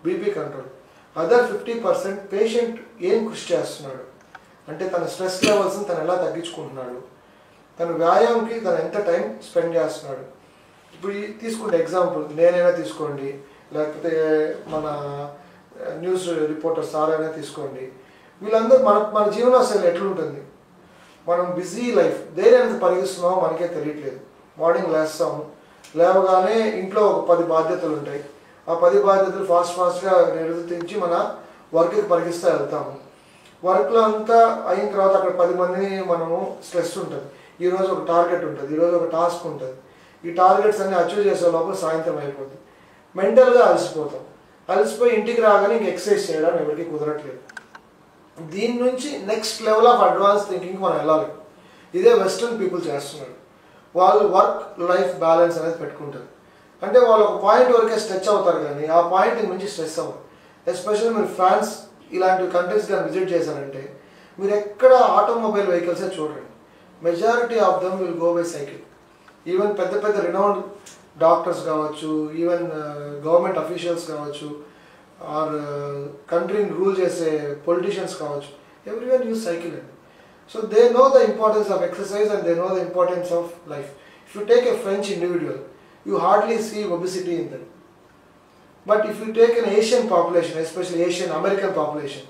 BP control, other 50% patient ఏం కృషి చేస్తున్నాడు అంటే తన స్ట్రెస్ లెవెల్స్ని తను ఎలా తగ్గించుకుంటున్నాడు, తన వ్యాయామంకి తను ఎంత టైం స్పెండ్ చేస్తున్నాడు. ఇప్పుడు తీసుకుంటే ఎగ్జాంపుల్ నేనైనా తీసుకోండి, లేకపోతే మన న్యూస్ రిపోర్టర్ సార్ అయినా తీసుకోండి, వీళ్ళందరూ మన జీవనశైలి ఎట్లుంటుంది, మనం బిజీ లైఫ్ దేని ఎంత పరిగిస్తున్నామో మనకే తెలియట్లేదు. మార్నింగ్ లేస్తాము, లేవగానే ఇంట్లో ఒక 10 బాధ్యతలు ఉంటాయి. ఆ 10 బాధ్యతలు ఫాస్ట్గా నిర్వర్తించి మన వర్క్కి పరిగిస్తూ వెళ్తాము. వర్క్లో అంతా అయిన తర్వాత అక్కడ 10 మందిని మనము స్ట్రెస్ ఉంటుంది, ఈరోజు ఒక టార్గెట్ ఉంటుంది, ఈరోజు ఒక టాస్క్ ఉంటుంది. ఈ టార్గెట్స్ అన్ని అచీవ్ చేసే లోపల సాయంత్రం అయిపోతుంది. మెంటల్గా అలసిపోతాం. అలసిపోయి ఇంటికి రాగానే ఇంక ఎక్సర్సైజ్ చేయడం ఎవరికి కుదరట్లేదు. దీని నుంచి next level of advance thinking మనం వెళ్ళాలి. ఇదే వెస్ట్రన్ పీపుల్ చేస్తున్నారు. వాళ్ళు వర్క్ లైఫ్ బ్యాలెన్స్ అనేది పెట్టుకుంటారు. అంటే వాళ్ళు ఒక పాయింట్ వరకే స్ట్రెచ్ అవుతారు, కానీ ఆ పాయింట్ నుంచి స్ట్రెస్ అవ్వరు. ఎస్పెషల్లీ మీరు ఫ్రాన్స్ ఇలాంటి కంట్రీస్ కానీ విజిట్ చేశారంటే మీరు ఎక్కడ ఆటోమొబైల్ వెహికల్సే చూడండి. Majority of them will go by cycle. Even పెద్ద పెద్ద రినౌండ్ డాక్టర్స్ కావచ్చు, ఈవెన్ గవర్నమెంట్ అఫీషియల్స్ కావచ్చు, ఆర్ కంట్రీని రూల్ చేసే పొలిటీషియన్స్ కావచ్చు, ఎవ్రీవన్ యూజ్ సైకిల్ అండి. So they know the importance of exercise and they know the importance of life. If you take a French individual, you hardly see obesity in them. But if you take an Asian population, especially Asian American population,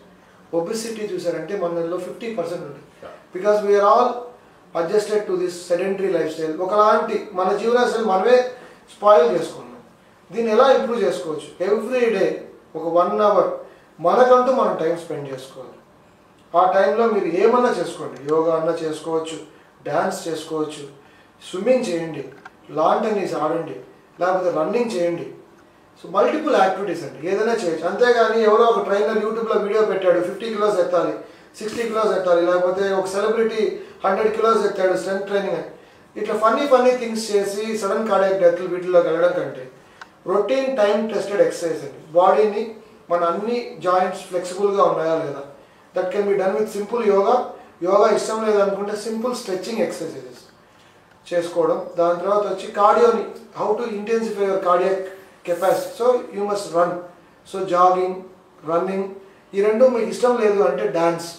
obesity చూసారంటే మనలో 50% ఉంటుంది. Because we are all adjusted to this sedentary lifestyle. ఒకలాంటి మన జీవనశైలి మనమే spoil చేసుకున్నాం. దీన్ని ఎలా ఇంప్రూవ్ చేసుకోవచ్చు? ఎవ్రీ డే ఒక 1 hour మనకంటూ మనం టైం స్పెండ్ చేసుకోవాలి. ఆ టైంలో మీరు ఏమన్నా చేసుకోండి, యోగా అన్నా చేసుకోవచ్చు, డ్యాన్స్ చేసుకోవచ్చు, స్విమ్మింగ్ చేయండి, లాన్ టెన్నిస్ ఆడండి, లేకపోతే రన్నింగ్ చేయండి. సో మల్టిపుల్ యాక్టివిటీస్ అండి, ఏదైనా చేయొచ్చు. అంతేగాని ఎవరో ఒక ట్రైనర్ యూట్యూబ్లో వీడియో పెట్టాడు 50 kilos ఎత్తాలి, 60 kilos ఎత్తాలి, లేకపోతే ఒక సెలబ్రిటీ 100 kilos ఎత్తాడు స్ట్రెంత్ ట్రైనింగ్ అని, ఇట్లా ఫన్నీ థింగ్స్ చేసి సడన్ కార్డియాక్ డెత్లు వీటిలోకి వెళ్ళడం కంటే రొటీన్ టైం టెస్టెడ్ ఎక్సర్సైజ్ అండి. బాడీని మన అన్ని జాయింట్స్ ఫ్లెక్సిబుల్గా ఉన్నాయా లేదా, that can be done with simple yoga. Yoga ఇష్టం లేదనుకుంటే సింపుల్ స్ట్రెచ్చింగ్ ఎక్సర్సైజెస్ చేసుకోవడం. దాని తర్వాత వచ్చి కార్డియోని, how to intensify your cardiac capacity. So you must run. So jogging, running, ఈ రెండు మీకు ఇష్టం లేదు అంటే డ్యాన్స్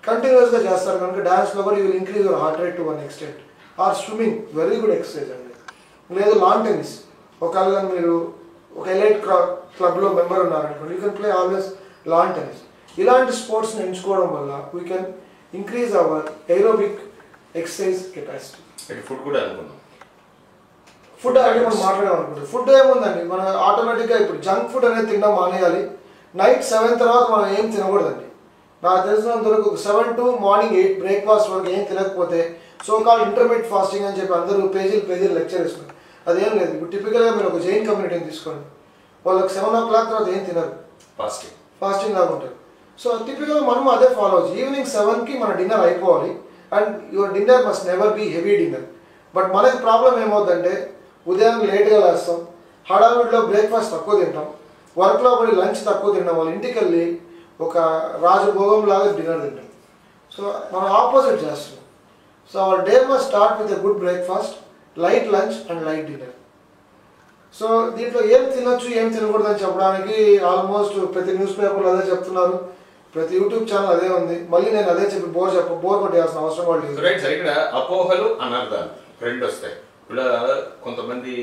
కంటిన్యూస్గా చేస్తారు కనుక డ్యాన్స్లో కూడా you will increase your heart rate to one extent. Or swimming, very good exercise అండి. లేదు లాన్ టెన్నిస్, ఒకవేళ మీరు ఒక ఎలైట్ క్లబ్లో మెంబర్ ఉన్నారనుకోండి, you can play always lawn tennis. ఇలాంటి స్పోర్ట్స్ని ఎంచుకోవడం వల్ల we can increase our aerobic exercise capacity. Food కూడా అనుకున్నాం. ఫుడ్ అంటే మనం మాట్లాడాం అనుకుంటాం. ఫుడ్ ఏముందండి, మనం ఆటోమేటిక్గా ఇప్పుడు జంక్ ఫుడ్ అనేది తినడం మానేయాలి. నైట్ 7 తర్వాత మనం ఏం తినకూడదండి. నాకు తెలిసినంత వరకు 7 to మార్నింగ్ 8 బ్రేక్ఫాస్ట్ వరకు ఏం తినకపోతే సో కాల్ ఇంటర్మీడియట్ ఫాస్టింగ్ అని చెప్పి అందరూ పేజీలు లెక్చర్ ఇస్తున్నారు. అదేం లేదు. ఇప్పుడు టిపికల్గా మీరు ఒక జైన్ కమ్యూనిటీని తీసుకోండి, వాళ్ళకి 7 o'clock తర్వాత ఏం తినరు, ఫాస్టింగ్ లాగా ఉంటారు. సో టిపికల్గా మనం అదే ఫాలో అవ్వచ్చు. ఈవినింగ్ 7కి మన డిన్నర్ అయిపోవాలి and your dinner must never be heavy dinner. But మనకి ప్రాబ్లం ఏమవుతుందంటే ఉదయం లేట్గా లేస్తాం, హడావిడిలో బ్రేక్ఫాస్ట్ తక్కువ తింటాం, వర్క్లో పడి లంచ్ తక్కువ తినడం వల్ల ఇంటికి వెళ్ళి ఒక రాజభోగం లాగా డిన్నర్ తింటాం. సో మనం ఆపోజిట్ చేస్తున్నాం. So our day must start with a good breakfast, light lunch and light dinner. So దీంట్లో ఏం తినొచ్చు ఏం తినకూడదు అని చెప్పడానికి ఆల్మోస్ట్ ప్రతి న్యూస్ పేపర్లో అదే చెప్తున్నారు, ప్రతి యూట్యూబ్ ఛానల్ అదే ఉంది. మళ్ళీ నేను అదే చెప్పి బోర్ కొట్టేయాల్సిన అవసరం కూడా లేదు. ఇక్కడ అపోహలు అనర్థాలు రెండు వస్తాయి. ఇప్పుడు కొంతమంది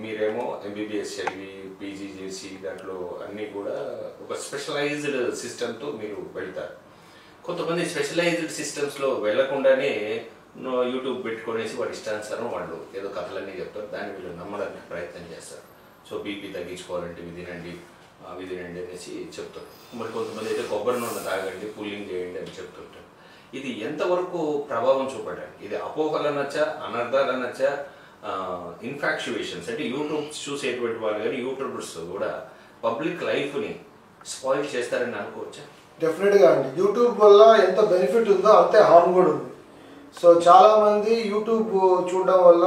మీరేమో ఎంబీబీఎస్ చదివి పీజీ చేసి దాంట్లో అన్నీ కూడా ఒక స్పెషలైజ్డ్ సిస్టమ్తో మీరు వెళ్తారు. కొంతమంది స్పెషలైజ్డ్ సిస్టమ్స్లో వెళ్లకుండానే యూట్యూబ్ పెట్టుకునేసి వాడి ఇష్టానుసారం వాళ్ళు ఏదో కథలన్నీ చెప్తారు, దాన్ని వీళ్ళు నమ్మడానికి ప్రయత్నం చేస్తారు. సో బీపీ తగ్గించుకోవాలంటే ఇది తినండి అవి తినండి అనేసి చెప్తారు. మరి కొంతమంది అయితే కొబ్బరి నూనె తాగండి, కూలింగ్ చేయండి అని చెప్తుంటారు. ఇది ఎంతవరకు ప్రభావం చూపడానికి? ఇది అపోహలు అనొచ్చా, అనర్థాలు అనొచ్చా, ఇన్ఫాక్చువేషన్స్ అంటే యూట్యూబ్ చూసేటువంటి వాళ్ళు కానీ యూట్యూబర్స్ కూడా పబ్లిక్ లైఫ్ని స్పాయిల్ చేస్తారని అనుకోవచ్చా? డెఫినెట్గా అండి. యూట్యూబ్ వల్ల ఎంత బెనిఫిట్ ఉందో అంతే హార్మ్ కూడా ఉంది. సో చాలామంది యూట్యూబ్ చూడడం వల్ల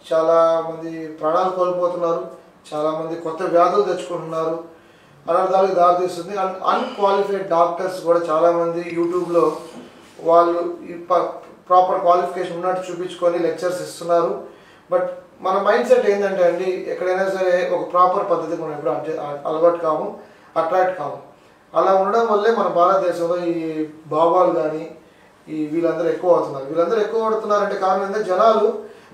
చాలామంది ప్రాణాలు కోల్పోతున్నారు, చాలామంది కొత్త వ్యాధులు తెచ్చుకుంటున్నారు, అనర్థాలకు దారితీస్తుంది. అండ్ అన్క్వాలిఫైడ్ డాక్టర్స్ కూడా చాలామంది యూట్యూబ్లో వాళ్ళు ప్రాపర్ క్వాలిఫికేషన్ ఉన్నట్టు చూపించుకొని లెక్చర్స్ ఇస్తున్నారు. బట్ మన మైండ్ సెట్ ఏంటంటే అండి, ఎక్కడైనా సరే ఒక ప్రాపర్ పద్ధతికి మనం ఎప్పుడు అలవాటు కాము, అట్రాక్ట్ కాము. అలా ఉండడం వల్లే మన భారతదేశంలో ఈ బాబాలు కానీ వీళ్ళందరూ ఎక్కువ అవుతున్నారు. వీళ్ళందరూ ఎక్కువ అవుతున్నారంటే కారణం ఏంటంటే జనాలు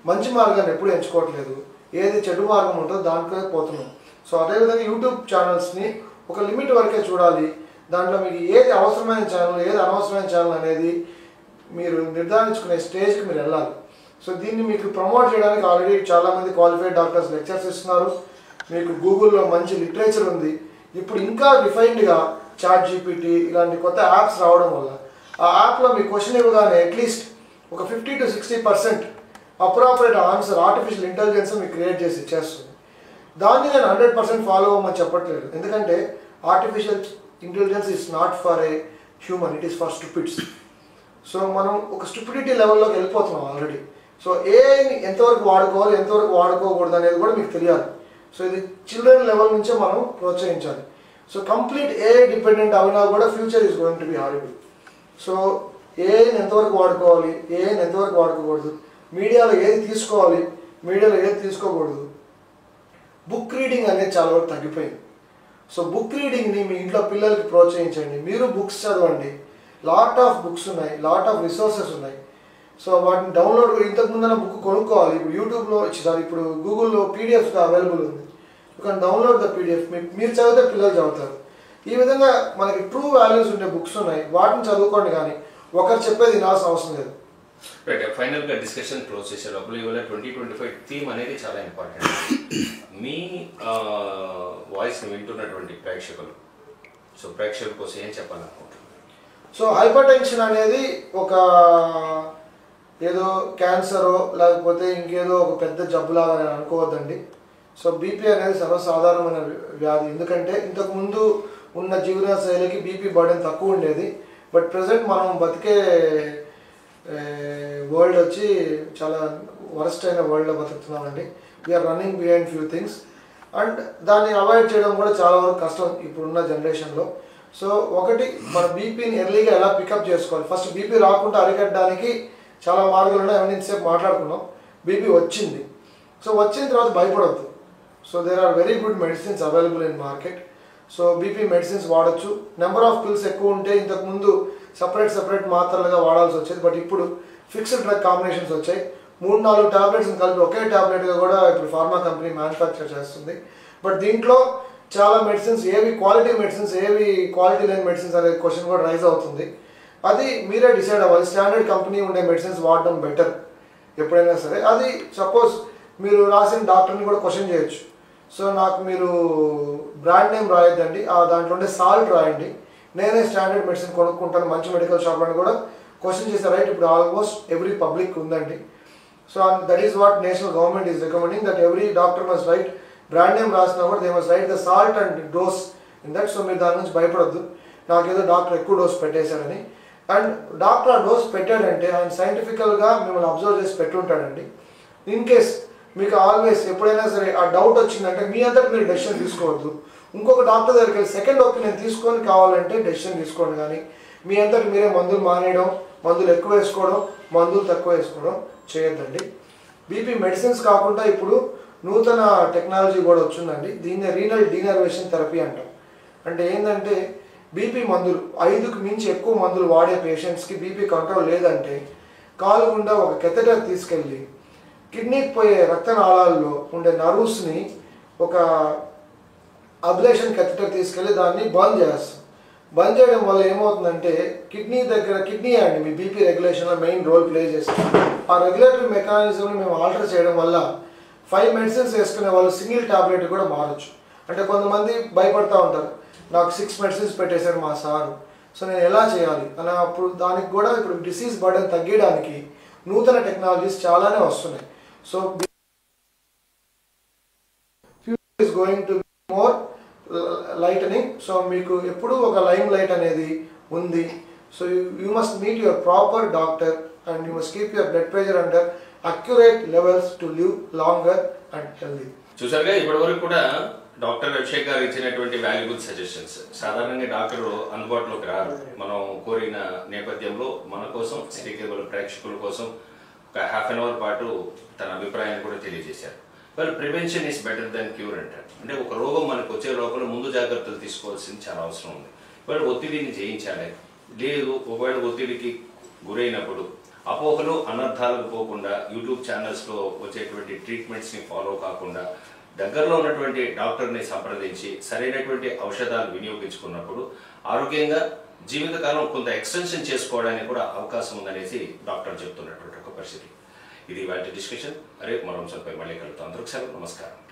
మంచి మార్గాన్ని ఎప్పుడు ఎంచుకోవట్లేదు, ఏది చెడు మార్గం ఉంటుందో దానికే పోతున్నాం. సో అదేవిధంగా యూట్యూబ్ ఛానల్స్ని ఒక లిమిట్ వరకే చూడాలి. దాంట్లో మీకు ఏది అవసరమైన ఛానల్ ఏది అనవసరమైన ఛానల్ అనేది మీరు నిర్ధారించుకునే స్టేజ్కి మీరు వెళ్ళాలి. సో దీన్ని మీకు ప్రమోట్ చేయడానికి ఆల్రెడీ చాలామంది క్వాలిఫైడ్ డాక్టర్స్ లెక్చర్స్ ఇస్తున్నారు. మీకు గూగుల్లో మంచి లిటరేచర్ ఉంది. ఇప్పుడు ఇంకా రిఫైన్డ్గా చాట్ జీపీటీ ఇలాంటి కొత్త యాప్స్ రావడం వల్ల ఆ యాప్లో మీ క్వశ్చన్ ఇవ్వగానే అట్లీస్ట్ ఒక 50 to 60% appropriate answer artificial intelligence మీకు క్రియేట్ చేసి ఇచ్చేస్తుంది. దాన్ని నేను 100% ఫాలో అవ్వమని చెప్పట్లేదు. ఎందుకంటే artificial intelligence is not for a human, it is for stupids. So మనం ఒక స్టూపిడిటీ లెవెల్లోకి వెళ్ళిపోతున్నాం ఆల్రెడీ. సో ఏఐని ఎంతవరకు వాడుకోవాలి ఎంతవరకు వాడుకోకూడదు అనేది కూడా మీకు తెలియాలి. సో ఇది చిల్డ్రన్ లెవెల్ నుంచే మనం ప్రోత్సహించాలి. సో కంప్లీట్ ఏఐ డిపెండెంట్ అయినా కూడా future is going to B horrible. So ఏఐని ఎంతవరకు వాడుకోవాలి ఏఐని ఎంతవరకు వాడుకోకూడదు, మీడియాలో ఏది తీసుకోవాలి మీడియాలో ఏది తీసుకోకూడదు. బుక్ రీడింగ్ అనేది చాలా వరకు తగ్గిపోయింది. సో బుక్ రీడింగ్ని మీ ఇంట్లో పిల్లలకి ప్రోత్సహించండి. మీరు బుక్స్ చదవండి. లాట్ ఆఫ్ బుక్స్ ఉన్నాయి, లాట్ ఆఫ్ రిసోర్సెస్ ఉన్నాయి. సో వాటిని డౌన్లోడ్ ఇంతకుముందన్న బుక్ కొనుక్కోవాలి. ఇప్పుడు యూట్యూబ్లో సారీ ఇప్పుడు గూగుల్లో పీడిఎఫ్ అవైలబుల్ ఉంది. You can download the PDF. మీరు చదివితే పిల్లలు చదువుతారు. ఈ విధంగా మనకి ట్రూ వాల్యూస్ ఉండే బుక్స్ ఉన్నాయి, వాటిని చదువుకోండి. కానీ ఒకరు చెప్పేది వినాల్సిన అవసరం లేదు. ఫైనల్గా డిస్కషన్ క్లోజ్ చేసే లోపల ఇవాళ 2025 థీమ్ అనేది చాలా ఇంపార్టెంట్. మీ వాయిస్ని వింటున్నటువంటి ప్రేక్షకులు, సో ప్రేక్షకుల కోసం ఏం చెప్పాలనుకుంటున్నారు? సో హైపర్ టెన్షన్ అనేది ఒక ఏదో క్యాన్సరో లేకపోతే ఇంకేదో ఒక పెద్ద జబ్బులాగా నేను అనుకోవద్దండి. సో బీపీ అనేది సర్వసాధారణమైన వ్యాధి. ఎందుకంటే ఇంతకుముందు ఉన్న జీవన శైలికి బీపీ బర్డెన్ తక్కువ ఉండేది. బట్ ప్రజెంట్ మనం బతికే వరల్డ్ వచ్చి చాలా వరస్ట్ అయిన వరల్డ్లో బతుకుతున్నామండి. We are running behind few things and దాన్ని అవాయిడ్ చేయడం కూడా చాలా వరకు కష్టం ఇప్పుడున్న జనరేషన్లో. సో ఒకటి మన బీపీని ఎర్లీగా ఎలా పికప్ చేసుకోవాలి. ఫస్ట్ బీపీ రాకుండా అరికట్టడానికి చాలా మార్గాలు ఉన్నాయి. అవన్నీ సేపు మాట్లాడుకున్నాం. బీపీ వచ్చింది, సో వచ్చిన తర్వాత భయపడవద్దు. So there are very good medicines available in market. So BP medicines వాడచ్చు. నెంబర్ ఆఫ్ పిల్స్ ఎక్కువ ఉంటే ఇంతకుముందు సపరేట్ మాత్రలుగా వాడాల్సి వచ్చేది. బట్ ఇప్పుడు ఫిక్స్డ్ డ్రగ్ కాంబినేషన్స్ వచ్చాయి. 3-4 టాబ్లెట్స్ని కలిపి ఒకే టాబ్లెట్గా కూడా ఇప్పుడు ఫార్మా కంపెనీ మ్యానుఫ్యాక్చర్ చేస్తుంది. బట్ దీంట్లో చాలా మెడిసిన్స్ ఏవి క్వాలిటీ మెడిసిన్స్ ఏవి క్వాలిటీ లేని మెడిసిన్స్ అనే క్వశ్చన్ కూడా రైజ్ అవుతుంది. అది మీరే డిసైడ్ అవ్వాలి. స్టాండర్డ్ కంపెనీ ఉండే మెడిసిన్స్ వాడడం బెటర్ ఎప్పుడైనా సరే. అది సపోజ్ మీరు రాసిన డాక్టర్ని కూడా క్వశ్చన్ చేయొచ్చు. సో నాకు మీరు బ్రాండ్ నేమ్ రాయొద్దండి, దాంట్లో ఉండే సాల్ట్ రాయండి, నేనే స్టాండర్డ్ మెడిసిన్ కొనుక్కుంటాను మంచి మెడికల్ షాప్లో కూడా క్వశ్చన్ చేసే రైట్ ఇప్పుడు ఆల్మోస్ట్ ఎవ్రీ పబ్లిక్ ఉందండి. So that is what national government is recommending, that every doctor must right brand name రాసినా కూడా they must right the salt and dose in that. So మీరు దాని నుంచి భయపడొద్దు నాకేదో డాక్టర్ ఎక్కువ డోస్ పెట్టేశారని. అండ్ డాక్టర్ ఆ డోస్ పెట్టాడంటే ఆయన సైంటిఫికల్గా మిమ్మల్ని అబ్జర్వ్ చేసి పెట్టుంటాడండి. ఇన్ కేస్ మీకు ఆల్వేస్ ఎప్పుడైనా సరే ఆ డౌట్ వచ్చిందంటే మీ అంతటా మీరు డెసిషన్ తీసుకోవద్దు. ఇంకొక డాక్టర్ దగ్గరికి వెళ్ళి సెకండ్ ఒపీనియన్ తీసుకొని కావాలంటే డెసిషన్ తీసుకోండి. కానీ మీ అంతటి మీరే మందులు మానేయడం, మందులు ఎక్కువ వేసుకోవడం, మందులు తక్కువ వేసుకోవడం చేయొద్దండి. బీపీ మెడిసిన్స్ కాకుండా ఇప్పుడు నూతన టెక్నాలజీ కూడా వచ్చిందండి. దీన్ని రీనల్ డీనర్వేషన్ థెరపీ అంటాం. అంటే ఏంటంటే బీపీ మందులు 5కు మించి ఎక్కువ మందులు వాడే పేషెంట్స్కి బీపీ కంట్రోల్ లేదంటే కాలు గుండా ఒక కెథెటర్ తీసుకెళ్ళి కిడ్నీకి పోయే రక్తనాళాల్లో ఉండే నర్వ్స్ని ఒక అబ్లేషన్ కెథెటర్ తీసుకెళ్ళి దాన్ని బంద్ చేస్తాం. బంద్ చేయడం వల్ల ఏమవుతుందంటే కిడ్నీ అండి మీ బీపీ రెగ్యులేషన్లో మెయిన్ రోల్ ప్లే చేస్తుంది. ఆ రెగ్యులేటరీ మెకానిజంని మేము ఆల్టర్ చేయడం వల్ల 5 మెడిసిన్స్ వేసుకునే వాళ్ళు సింగిల్ టాబ్లెట్ కూడా మారచ్చు. అంటే కొంతమంది భయపడతా ఉంటారు, నాకు 6 మెడిసిన్స్ పెట్టేశారు మా సారు, సో నేను ఎలా చేయాలి అని. అప్పుడు దానికి కూడా ఇప్పుడు డిసీజ్ బర్డెన్ తగ్గడానికి నూతన టెక్నాలజీస్ చాలానే వస్తున్నాయి. So future is going to more lightening. So మీకు ఎప్పుడు ఒక లైమ్ లైట్ అనేది ఉంది. So you must meet your proper doctor and you must keep your blood pressure under accurate levels to live longer and healthy. చూసారుగా ఇప్పటివరకు కూడా doctor Abhishek గారు ఇచ్చినటువంటి వాల్యుబుల్ సజెషన్స్. సాధారణంగా డాక్టర్ అందుబాటులోకి రారు. మనం కోరిన నేపథ్యంలో మన కోసం సిటీ కేబుల్ ప్రేక్షకుల కోసం ఒక ½ an hour పాటు తన అభిప్రాయాన్ని కూడా తెలియజేశారు. వాళ్ళు prevention is better than cure అంటారు. అంటే ఒక రోగం మనకు వచ్చే లోపల ముందు జాగ్రత్తలు తీసుకోవాల్సింది చాలా అవసరం ఉంది. వాళ్ళు ఒత్తిడిని జయించాలి. లేదు ఒకవేళ ఒత్తిడికి గురైనప్పుడు అపోహలు అనర్థాలకు పోకుండా యూట్యూబ్ ఛానల్స్లో వచ్చేటువంటి ట్రీట్మెంట్స్ని ఫాలో కాకుండా దగ్గరలో ఉన్నటువంటి డాక్టర్ని సంప్రదించి సరైనటువంటి ఔషధాలు వినియోగించుకున్నప్పుడు ఆరోగ్యంగా జీవితకాలం కొంత ఎక్స్టెన్షన్ చేసుకోవడానికి కూడా అవకాశం ఉందనేసి డాక్టర్ చెప్తున్నటువంటి ఒక పరిస్థితి. ఇది వాటి డిస్కషన్. రేపు మరో అంశంపై మళ్ళీ కలుగుతాం. అందరికీ సెలవు. నమస్కారం.